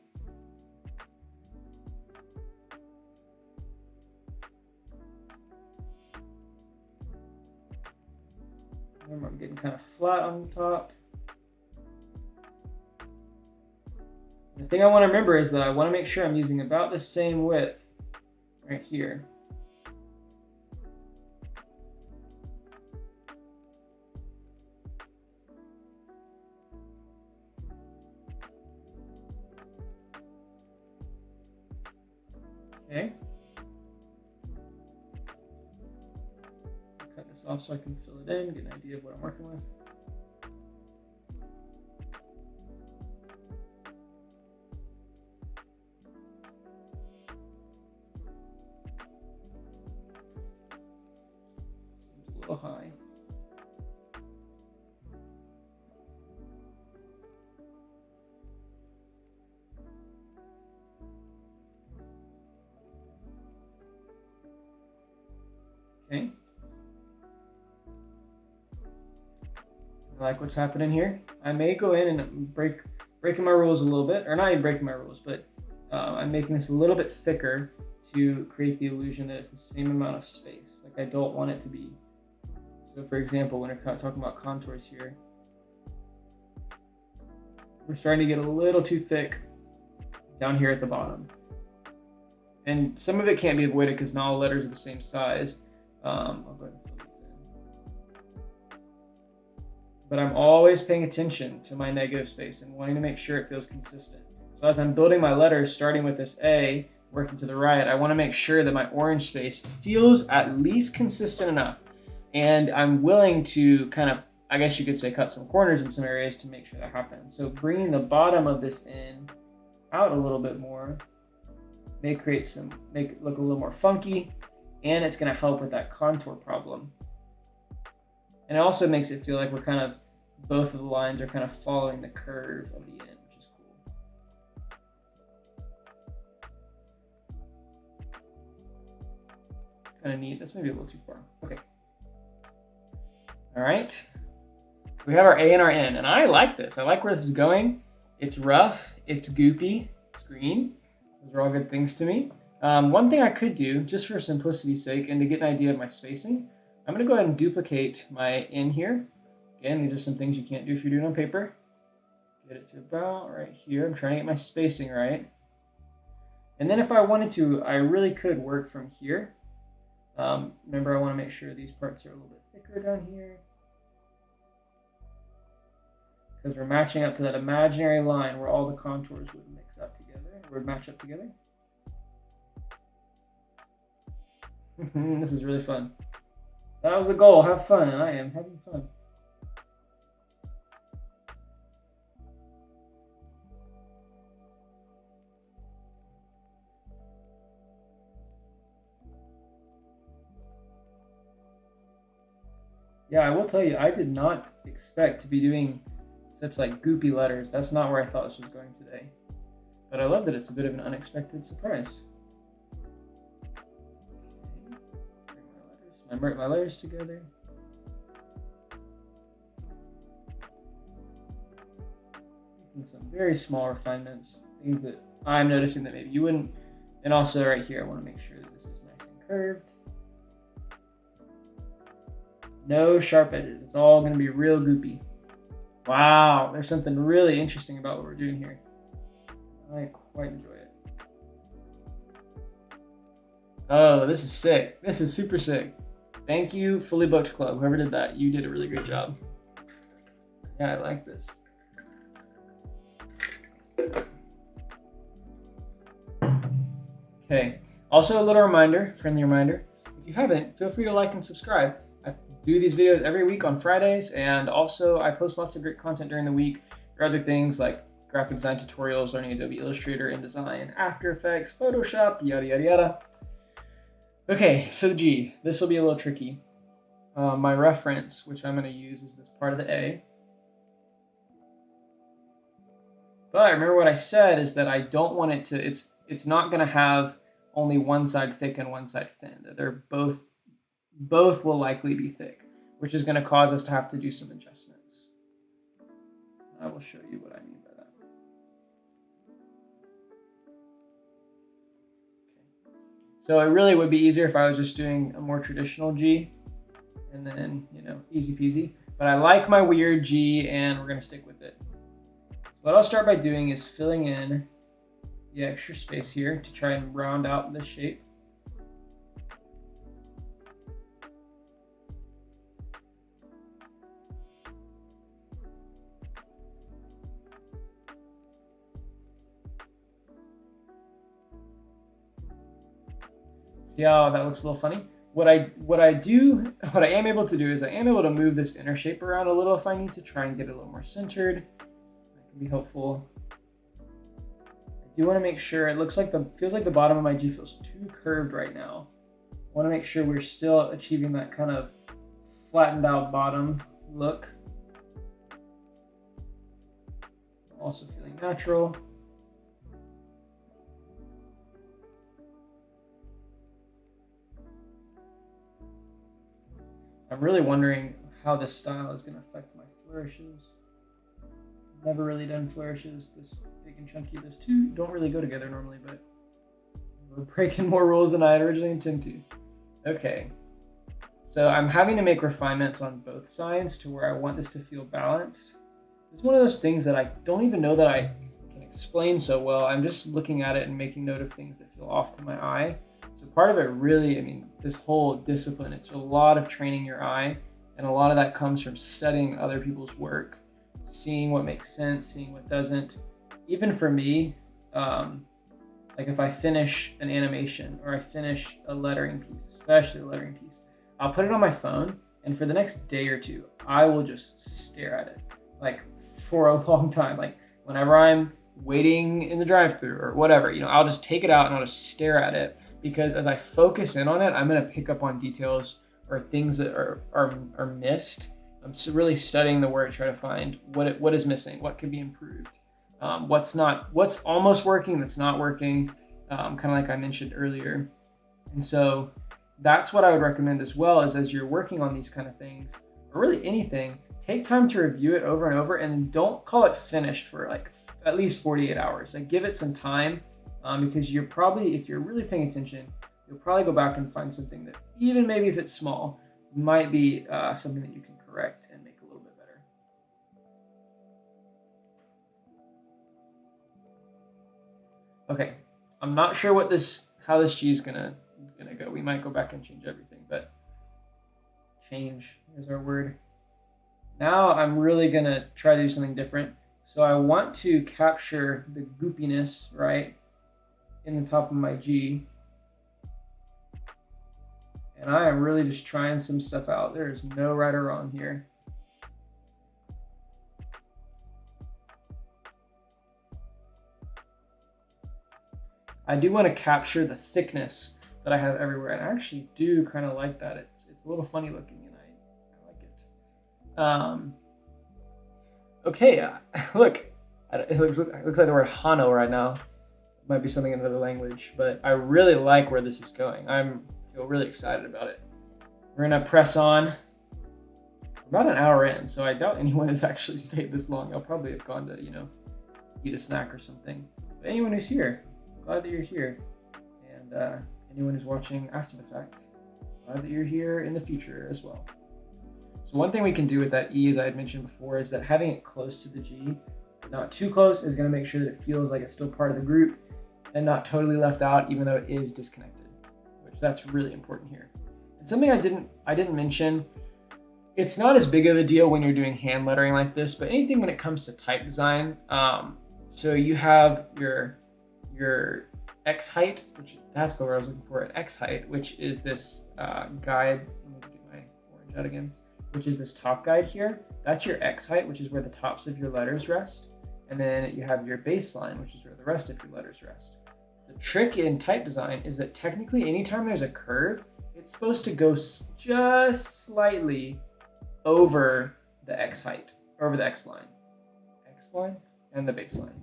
Remember, I'm getting kind of flat on the top. The thing I want to remember is that I want to make sure I'm using about the same width right here. Okay. Cut this off so I can fill it in, get an idea of what I'm working with. Seems a little high. Okay. I like what's happening here. I may go in and breaking my rules a little bit, or not even breaking my rules, but I'm making this a little bit thicker to create the illusion that it's the same amount of space. Like I don't want it to be. So for example, when we're talking about contours here, we're starting to get a little too thick down here at the bottom. And some of it can't be avoided because not all letters are the same size. I'll go ahead and fill these in. But I'm always paying attention to my negative space and wanting to make sure it feels consistent. So as I'm building my letters, starting with this A, working to the right, I want to make sure that my orange space feels at least consistent enough. And I'm willing to kind of, I guess you could say, cut some corners in some areas to make sure that happens. So bringing the bottom of this in out a little bit more may make it look a little more funky, and it's going to help with that contour problem. And it also makes it feel like we're kind of, both of the lines are kind of following the curve of the end, which is cool. It's kind of neat. That's maybe a little too far. Okay. All right. We have our A and our N, and I like this. I like where this is going. It's rough, it's goopy, it's green. Those are all good things to me. One thing I could do, just for simplicity's sake and to get an idea of my spacing, I'm going to go ahead and duplicate my N here. Again, these are some things you can't do if you're doing it on paper. Get it to about right here. I'm trying to get my spacing right. And then if I wanted to, I really could work from here. Remember, I want to make sure these parts are a little bit thicker down here, because we're matching up to that imaginary line where all the contours would mix up together, would match up together. This is really fun. That was the goal, have fun, and I am having fun. Yeah, I will tell you, I did not expect to be doing such like goopy letters. That's not where I thought this was going today. But I love that it's a bit of an unexpected surprise. Okay. Bring my letters together. Making some very small refinements, things that I'm noticing that maybe you wouldn't. And also right here, I want to make sure that this is nice and curved. No sharp edges. It's all going to be real goopy. Wow, there's something really interesting about what we're doing here. I quite enjoy it. Oh, this is sick. This is super sick. Thank you, Fully Booked Club. Whoever did that, you did a really great job. Yeah, I like this. Okay, also a little reminder, friendly reminder, if you haven't, feel free to like and subscribe. I do these videos every week on Fridays, and also I post lots of great content during the week for other things like graphic design tutorials, learning Adobe Illustrator, InDesign, After Effects, Photoshop, yada, yada, yada. Okay, so the G, this will be a little tricky. My reference, which I'm going to use, is this part of the A. But remember what I said is that I don't want it to, it's not going to have only one side thick and one side thin. That they're both will likely be thick, which is going to cause us to have to do some adjustments. I will show you what I mean by that. Okay. So it really would be easier if I was just doing a more traditional G and then, easy peasy. But I like my weird G, and we're going to stick with it. What I'll start by doing is filling in the extra space here to try and round out this shape. See how that looks a little funny? What I am able to do is I am able to move this inner shape around a little if I need to try and get it a little more centered. That can be helpful. I do want to make sure it feels like the bottom of my G feels too curved right now. I want to make sure we're still achieving that kind of flattened out bottom look. Also feeling natural. I'm really wondering how this style is going to affect my flourishes. never really done flourishes this big and chunky. Those two don't really go together normally, but we're breaking more rules than I had originally intended to. Okay, so I'm having to make refinements on both sides to where I want this to feel balanced. It's one of those things that I don't even know that I can explain so well. I'm just looking at it and making note of things that feel off to my eye. So part of it really, I mean, this whole discipline, it's a lot of training your eye, and a lot of that comes from studying other people's work, seeing what makes sense, seeing what doesn't. Even for me, like if I finish an animation or I finish a lettering piece, especially a lettering piece, I'll put it on my phone, and for the next day or two, I will just stare at it, like for a long time. Like whenever I'm waiting in the drive-thru or whatever, I'll just take it out and I'll just stare at it, because as I focus in on it, I'm gonna pick up on details or things that are missed. I'm really studying the work, trying to find what is missing, what could be improved, what's almost working, that's not working, kind of like I mentioned earlier. And so that's what I would recommend as well, is as you're working on these kind of things, or really anything, take time to review it over and over, and don't call it finished for like at least 48 hours. Like give it some time, because you're probably, if you're really paying attention, you'll probably go back and find something that, even maybe if it's small, might be something that you can correct and make a little bit better. Okay, I'm not sure how this G is gonna go. We might go back and change everything, but change is our word. Now I'm really gonna try to do something different. So I want to capture the goopiness, right, in the top of my G. And I am really just trying some stuff out. There's no right or wrong here. I do want to capture the thickness that I have everywhere, and I actually do kind of like that. It's a little funny looking, and I like it. Okay, look, it looks like the word Hano right now. It might be something in another language, but I really like where this is going. I feel really excited about it. We're gonna press on. We're about an hour in, so I doubt anyone has actually stayed this long. I'll probably have gone to, eat a snack or something. But anyone who's here, glad that you're here. And anyone who's watching after the fact, glad that you're here in the future as well. So one thing we can do with that E, as I had mentioned before, is that having it close to the G, but not too close, is going to make sure that it feels like it's still part of the group and not totally left out, even though it is disconnected, which that's really important here. And something I didn't mention, it's not as big of a deal when you're doing hand lettering like this, but anything when it comes to type design. So you have your X height, which that's the word I was looking for, an X height, which is this guide. Let me get my orange out again. Which is this top guide here. That's your X height, which is where the tops of your letters rest. And then you have your baseline, which is where the rest of your letters rest. The trick in type design is that technically anytime there's a curve, it's supposed to go just slightly over the X height, over the X line. X line and the baseline.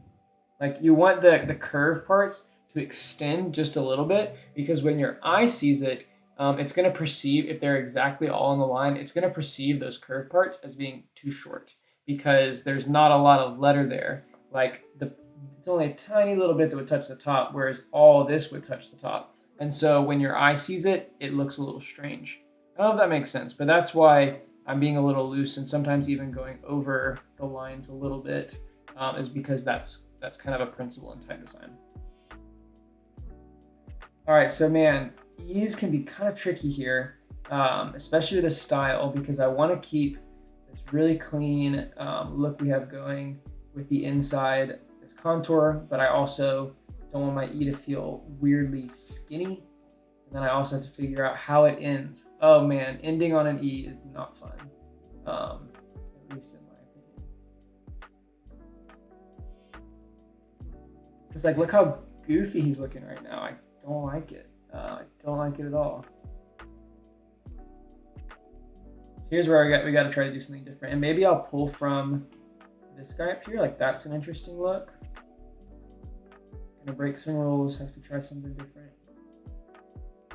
Like you want the curve parts to extend just a little bit, because when your eye sees it, it's going to perceive, if they're exactly all on the line, it's going to perceive those curve parts as being too short, because there's not a lot of letter there. Like it's only a tiny little bit that would touch the top, whereas all this would touch the top. And so when your eye sees it, it looks a little strange. I don't know if that makes sense, but that's why I'm being a little loose and sometimes even going over the lines a little bit, is because that's kind of a principle in type design. All right, so man, E's can be kind of tricky here, especially with this style, because I want to keep this really clean look we have going with the inside, this contour, but I also don't want my E to feel weirdly skinny. And then I also have to figure out how it ends. Oh man, ending on an E is not fun, at least in my opinion. Because like, look how goofy he's looking right now. I don't like it. I don't like it at all. So here's where we got to try to do something different. And maybe I'll pull from this guy up here. Like that's an interesting look. Gonna break some rules, have to try something different.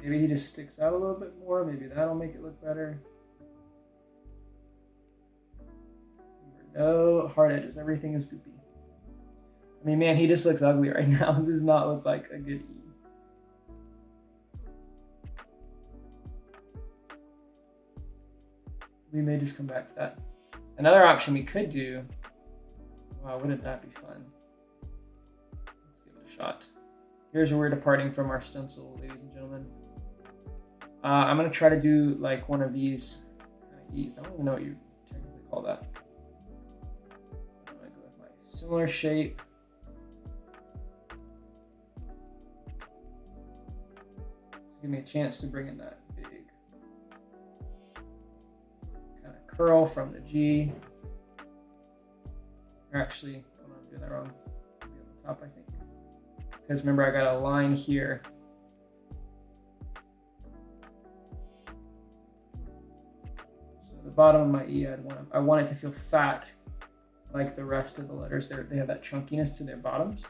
Maybe he just sticks out a little bit more. Maybe that'll make it look better. No hard edges. Everything is goopy. I mean, man, he just looks ugly right now. This does not look like a good E. We may just come back to that. Another option we could do, wow, wouldn't that be fun? Let's give it a shot. Here's where we're departing from our stencil, ladies and gentlemen. I'm gonna try to do like one of these kind of E's. I don't even know what you technically call that. I'm gonna go with my similar shape. Give me a chance to bring in that big kind of curl from the G. Or actually, hold on, I'm doing that wrong. Maybe on the top, I think. Because remember, I got a line here. So the bottom of my E, I want it to feel fat, like the rest of the letters. They have that chunkiness to their bottoms.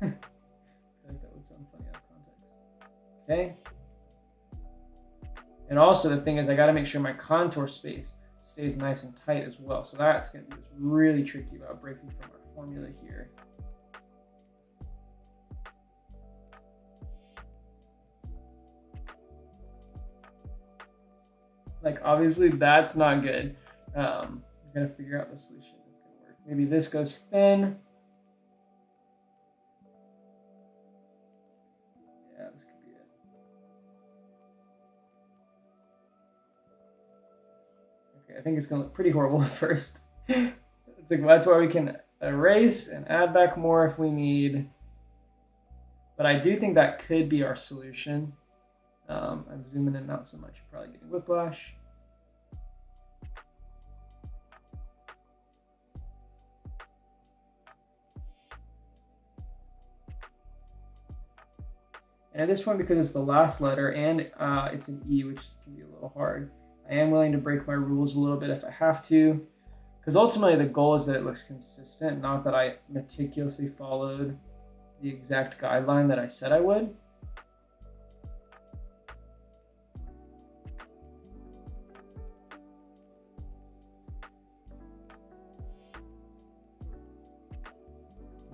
I feel like that would sound funny out of context. Okay. And also the thing is, I got to make sure my contour space stays nice and tight as well. So that's going to be what's really tricky about breaking from our formula here. Like, obviously that's not good. I'm going to figure out the solution that's going to work. Maybe this goes thin. Yeah, this could be it. Okay, I think it's going to look pretty horrible at first. It's like, that's why we can erase and add back more if we need. But I do think that could be our solution. I'm zooming in not so much. You're probably getting whiplash. And this one, because it's the last letter and it's an E, which can be a little hard, I am willing to break my rules a little bit if I have to. Because ultimately the goal is that it looks consistent, not that I meticulously followed the exact guideline that I said I would.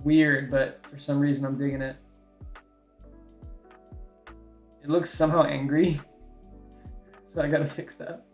Weird, but for some reason I'm digging it. It looks somehow angry, so I gotta fix that.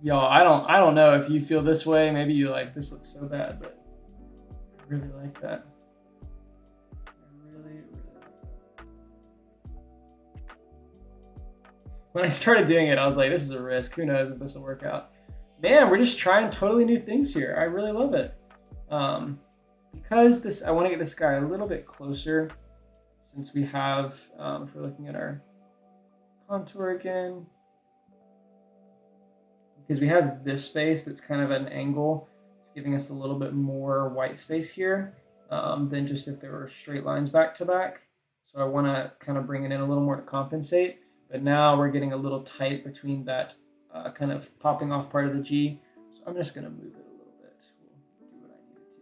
Y'all, I don't know if you feel this way. Maybe you like, this looks so bad, but I really like that. I really like that. When I started doing it, I was like, this is a risk. Who knows if this will work out? Man, we're just trying totally new things here. I really love it. Because I want to get this guy a little bit closer, since we have, if we're looking at our contour again, because we have this space that's kind of at an angle. It's giving us a little bit more white space here than just if there were straight lines back to back. So I want to kind of bring it in a little more to compensate. But now we're getting a little tight between that kind of popping off part of the G. So I'm just going to move it a little bit. We'll do what I need it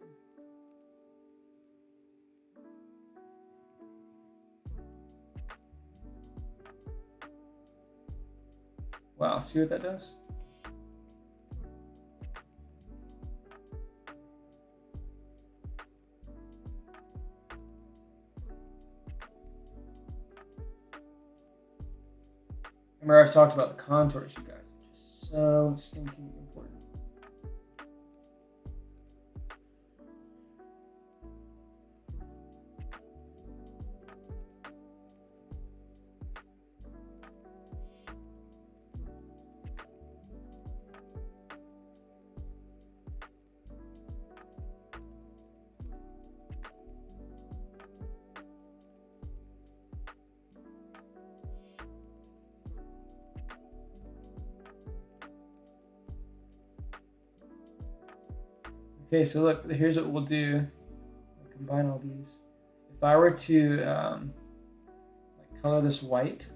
to. Wow, see what that does? Remember, I've talked about the contours, you guys. It's just so stinking important. Okay, so look, here's what we'll do. I'll combine all these. If I were to like color this white,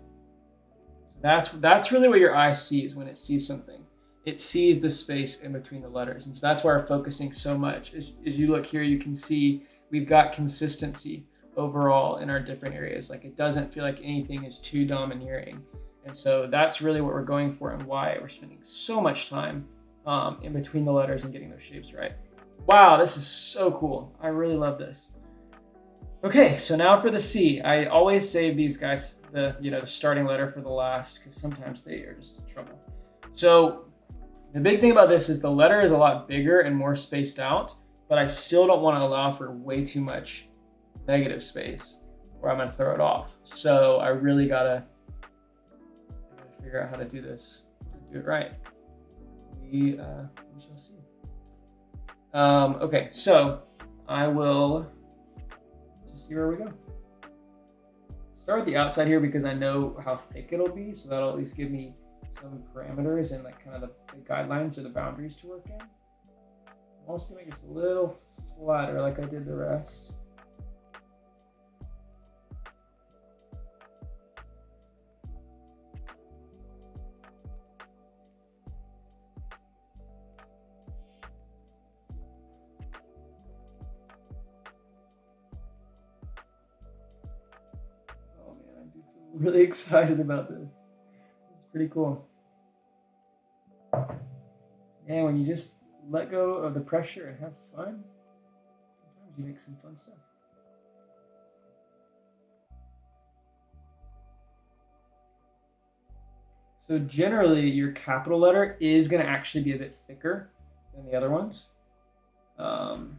so that's really what your eye sees when it sees something. It sees the space in between the letters, and so that's why we're focusing so much. As you look here, you can see we've got consistency overall in our different areas. Like it doesn't feel like anything is too domineering, and so that's really what we're going for, and why we're spending so much time in between the letters and getting those shapes right. Wow, this is so cool. I really love this. Okay, so now for the C. I always save these guys, the starting letter for the last, because sometimes they are just trouble. So the big thing about this is the letter is a lot bigger and more spaced out, but I still don't want to allow for way too much negative space or I'm going to throw it off. So I really gotta figure out how to do this, to do it right. We shall see. Okay, so I will just see where we go. Start with the outside here because I know how thick it'll be, so that'll at least give me some parameters and like kind of the guidelines or the boundaries to work in. I'm also gonna make this a little flatter like I did the rest. Really excited about this. It's pretty cool. And when you just let go of the pressure and have fun, sometimes you make some fun stuff. So generally, your capital letter is going to actually be a bit thicker than the other ones. Told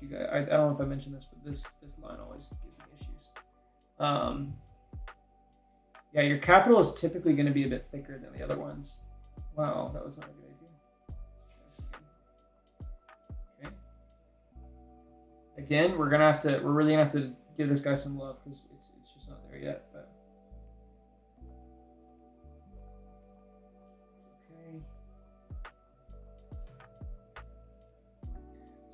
you guys, I don't know if I mentioned this, but this line always gives me issues. Yeah, your capital is typically going to be a bit thicker than the other ones. Wow, that was not a good idea. Okay. Again, we're really gonna have to give this guy some love because it's just not there yet. But okay.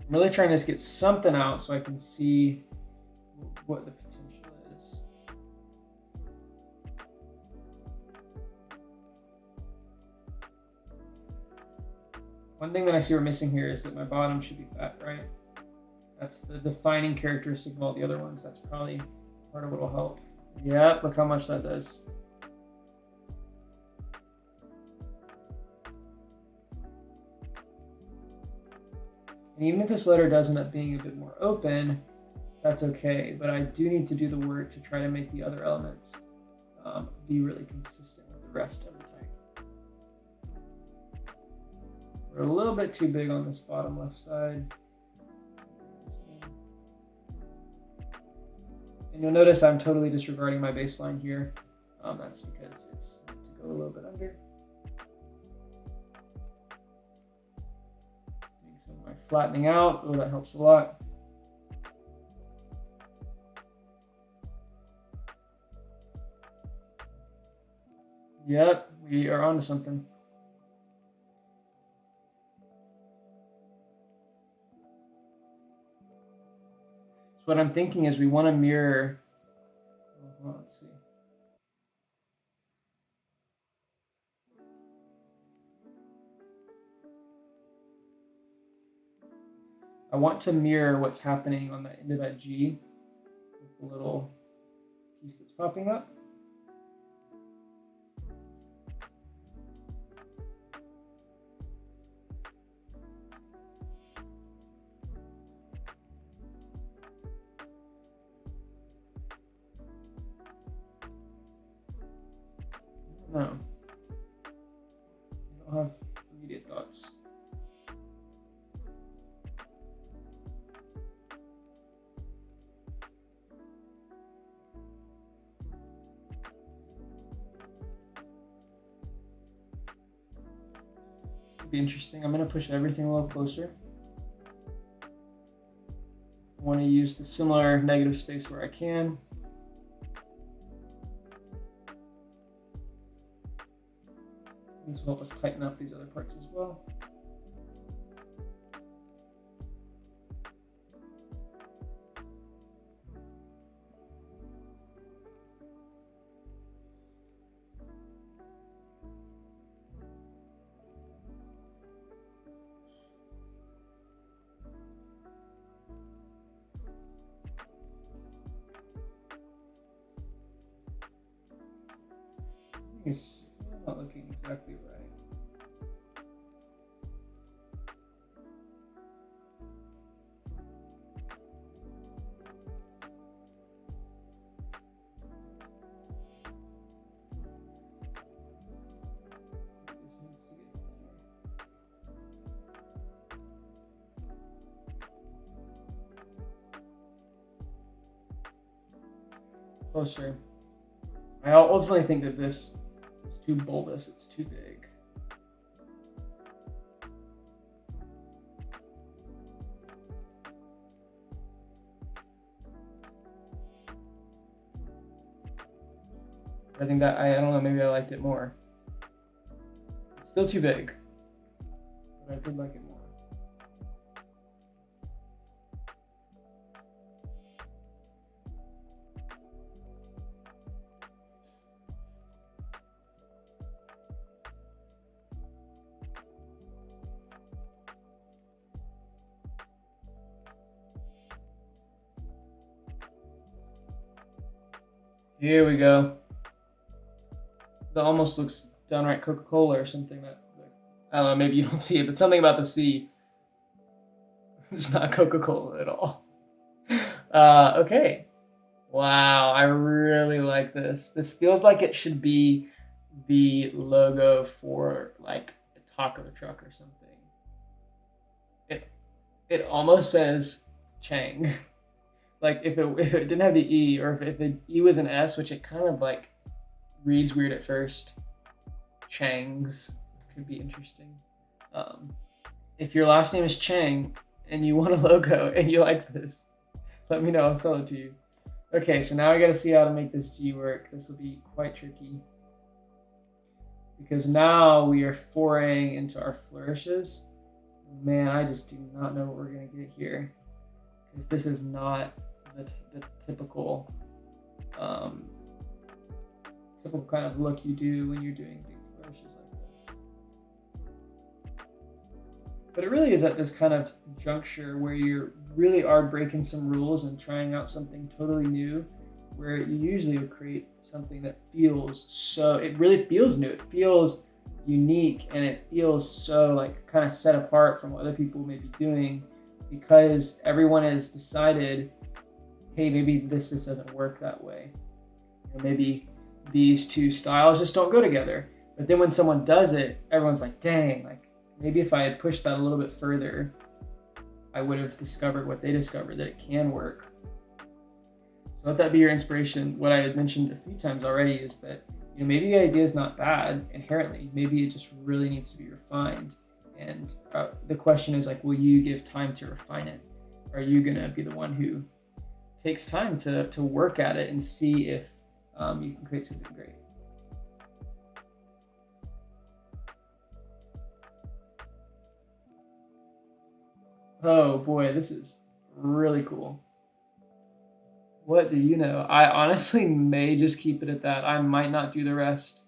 I'm really trying to get something out so I can see what the potential is. One thing that I see we're missing here is that my bottom should be fat, right? That's the defining characteristic of all the other ones. That's probably part of what will help. Yeah, look how much that does. And even if this letter does end up being a bit more open, that's okay. But I do need to do the work to try to make the other elements be really consistent with the rest of the type. We're a little bit too big on this bottom left side. And you'll notice I'm totally disregarding my baseline here. That's because it's meant to go a little bit under. Doing some of my flattening out. Oh, that helps a lot. Yep, we are onto something. So what I'm thinking is we want to mirror. Well, let's see. I want to mirror what's happening on the end of that G with the little piece that's popping up. No. I don't have immediate thoughts. This could be interesting. I'm going to push everything a little closer. I want to use the similar negative space where I can. This will help us tighten up these other parts as well. is still not looking exactly right. This needs to get closer. I ultimately think that this is too bulbous, it's too big. I think that, I don't know, maybe I liked it more. It's still too big, but I did like it more. Here we go. That almost looks downright Coca-Cola or something. That, I don't know, maybe you don't see it, but something about the C. It's not Coca-Cola at all. Okay. Wow, I really like this. This feels like it should be the logo for like a taco truck or something. It almost says Chang. Like if it didn't have the E, or if the E was an S, which it kind of like reads weird at first. Chang's could be interesting. If your last name is Chang and you want a logo and you like this, let me know. I'll sell it to you. Okay, so now I gotta see how to make this G work. This will be quite tricky because now we are foraying into our flourishes. Man, I just do not know what we're gonna get here because this is not the typical typical kind of look you do when you're doing big flourishes like this. But it really is at this kind of juncture where you really are breaking some rules and trying out something totally new, where you usually would create something that feels so, it really feels new, it feels unique, and it feels so like kind of set apart from what other people may be doing, because everyone has decided, hey, maybe this doesn't work that way. Or maybe these two styles just don't go together. But then when someone does it, everyone's like, dang, like maybe if I had pushed that a little bit further, I would have discovered what they discovered, that it can work. So let that be your inspiration. What I had mentioned a few times already is that, you know, maybe the idea is not bad inherently. Maybe it just really needs to be refined. And the question is like, will you give time to refine it? Are you gonna be the one who takes time to work at it and see if you can create something great? Oh boy, this is really cool. What do you know? I honestly may just keep it at that. I might not do the rest.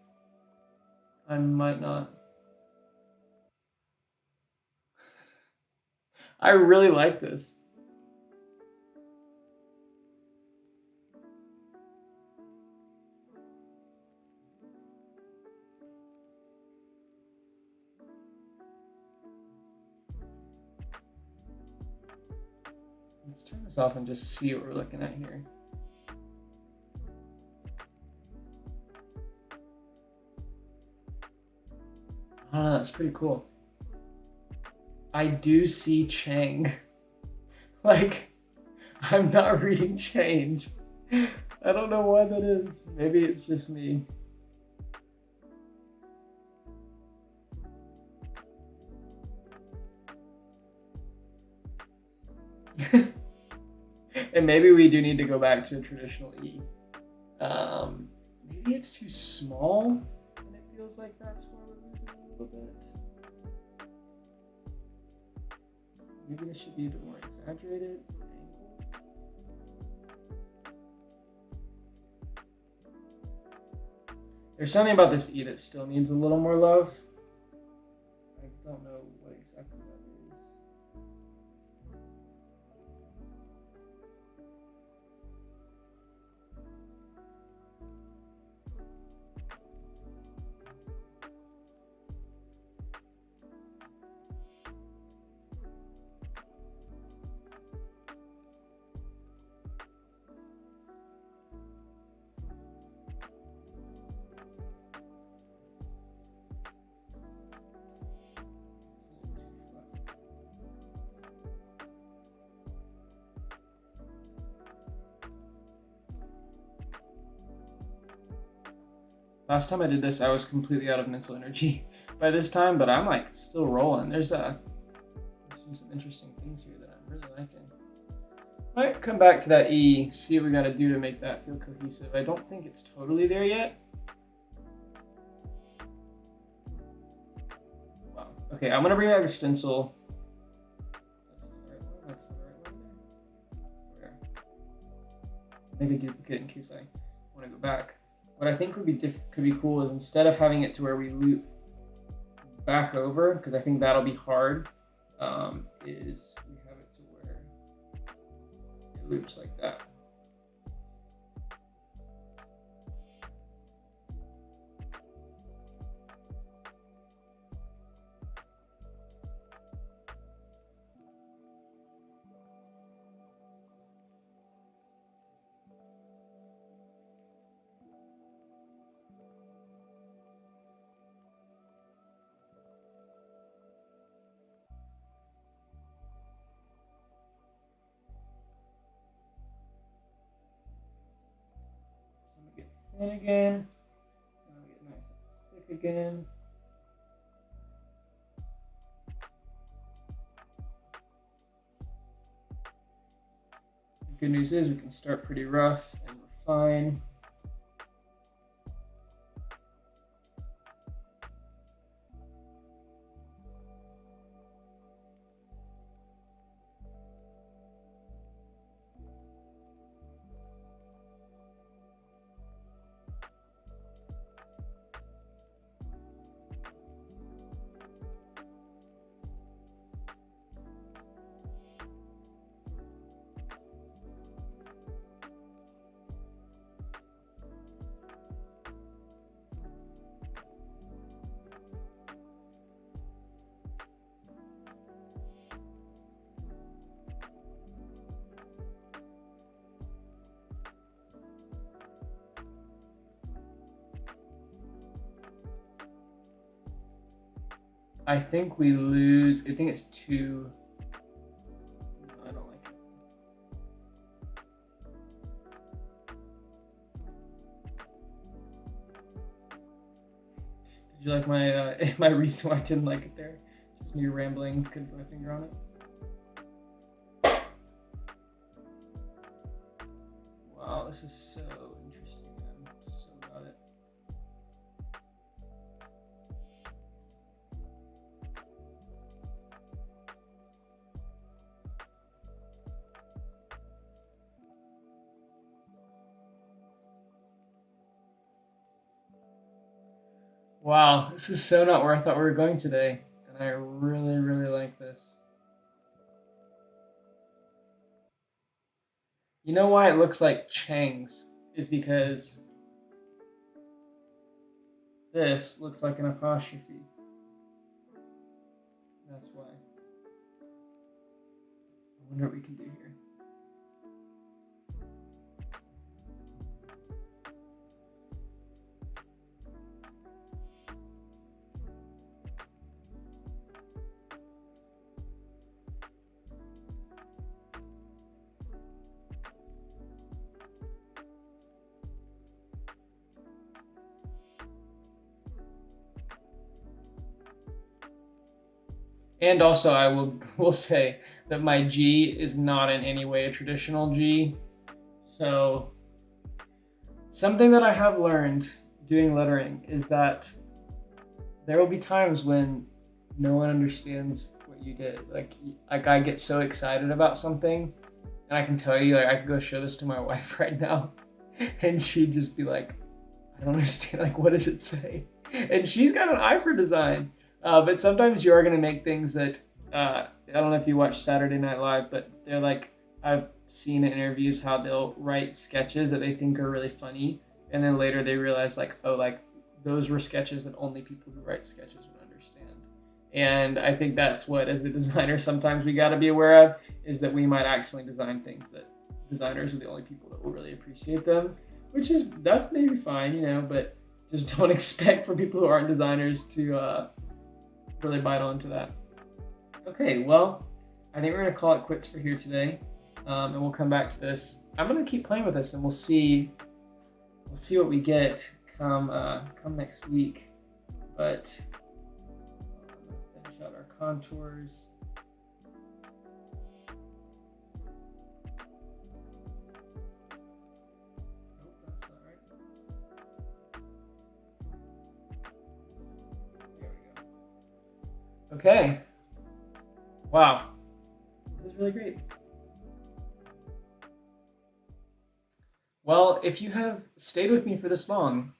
I might not. I really like this. Let's turn this off and just see what we're looking at here. I don't know, that's pretty cool. I do see Chang. Like, I'm not reading change. I don't know why that is. Maybe it's just me. And maybe we do need to go back to a traditional E. Maybe it's too small, and it feels like that's where we're losing a little bit. Maybe this should be a bit more exaggerated. There's something about this E that still needs a little more love. I don't know what exactly that is. Last time I did this, I was completely out of mental energy by this time, but I'm like still rolling. There's some interesting things here that I'm really liking. Might come back to that E, see what we got to do to make that feel cohesive. I don't think it's totally there yet. Wow. Okay, I'm gonna bring back the stencil. That's not the right one. Where? Make a duplicate in case I want to go back. What I think could be cool is instead of having it to where we loop back over, because I think that'll be hard, is we have it to where it loops like that. Get thin again, and I'll get nice and thick again. The good news is we can start pretty rough and refine. I think we lose. I think it's too. I don't like it. Did you like my my reason why I didn't like it there? Just me rambling. Couldn't put my finger on it. Wow, this is so interesting. I'm so about it. Wow, this is so not where I thought we were going today, and I really, really like this. You know why it looks like Chang's is because this looks like an apostrophe. That's why. I wonder what we can do here. And also, I will say that my G is not in any way a traditional G. So something that I have learned doing lettering is that there will be times when no one understands what you did. Like I get so excited about something, and I can tell you, like I could go show this to my wife right now, and she'd just be like, I don't understand. Like, what does it say? And she's got an eye for design. But sometimes you are going to make things that, I don't know if you watch Saturday Night Live, but they're like, I've seen in interviews how they'll write sketches that they think are really funny. And then later they realize like, oh, like those were sketches that only people who write sketches would understand. And I think that's what, as a designer, sometimes we got to be aware of, is that we might actually design things that designers are the only people that will really appreciate them, that's maybe fine, you know, but just don't expect for people who aren't designers to, really bite onto that. Okay, well, I think we're gonna call it quits for here today, and we'll come back to this. I'm gonna keep playing with this, and we'll see what we get come next week. But finish out our contours. Nope, that's not right. There we go. Okay. Wow. This is really great. Well, if you have stayed with me for this long,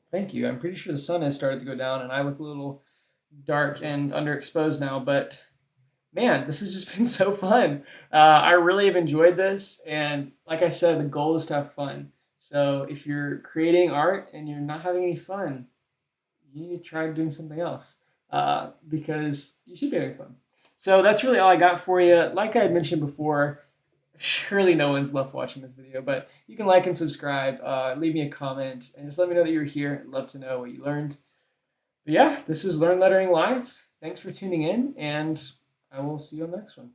thank you. I'm pretty sure the sun has started to go down and I look a little dark and underexposed now, but man, this has just been so fun. I really have enjoyed this. And like I said, the goal is to have fun. So if you're creating art and you're not having any fun, you need to try doing something else because you should be having fun. So that's really all I got for you. Like I had mentioned before, surely no one's left watching this video, but you can like and subscribe, leave me a comment, and just let me know that you're here. I'd love to know what you learned. But yeah, this was Learn Lettering Live. Thanks for tuning in, and I will see you on the next one.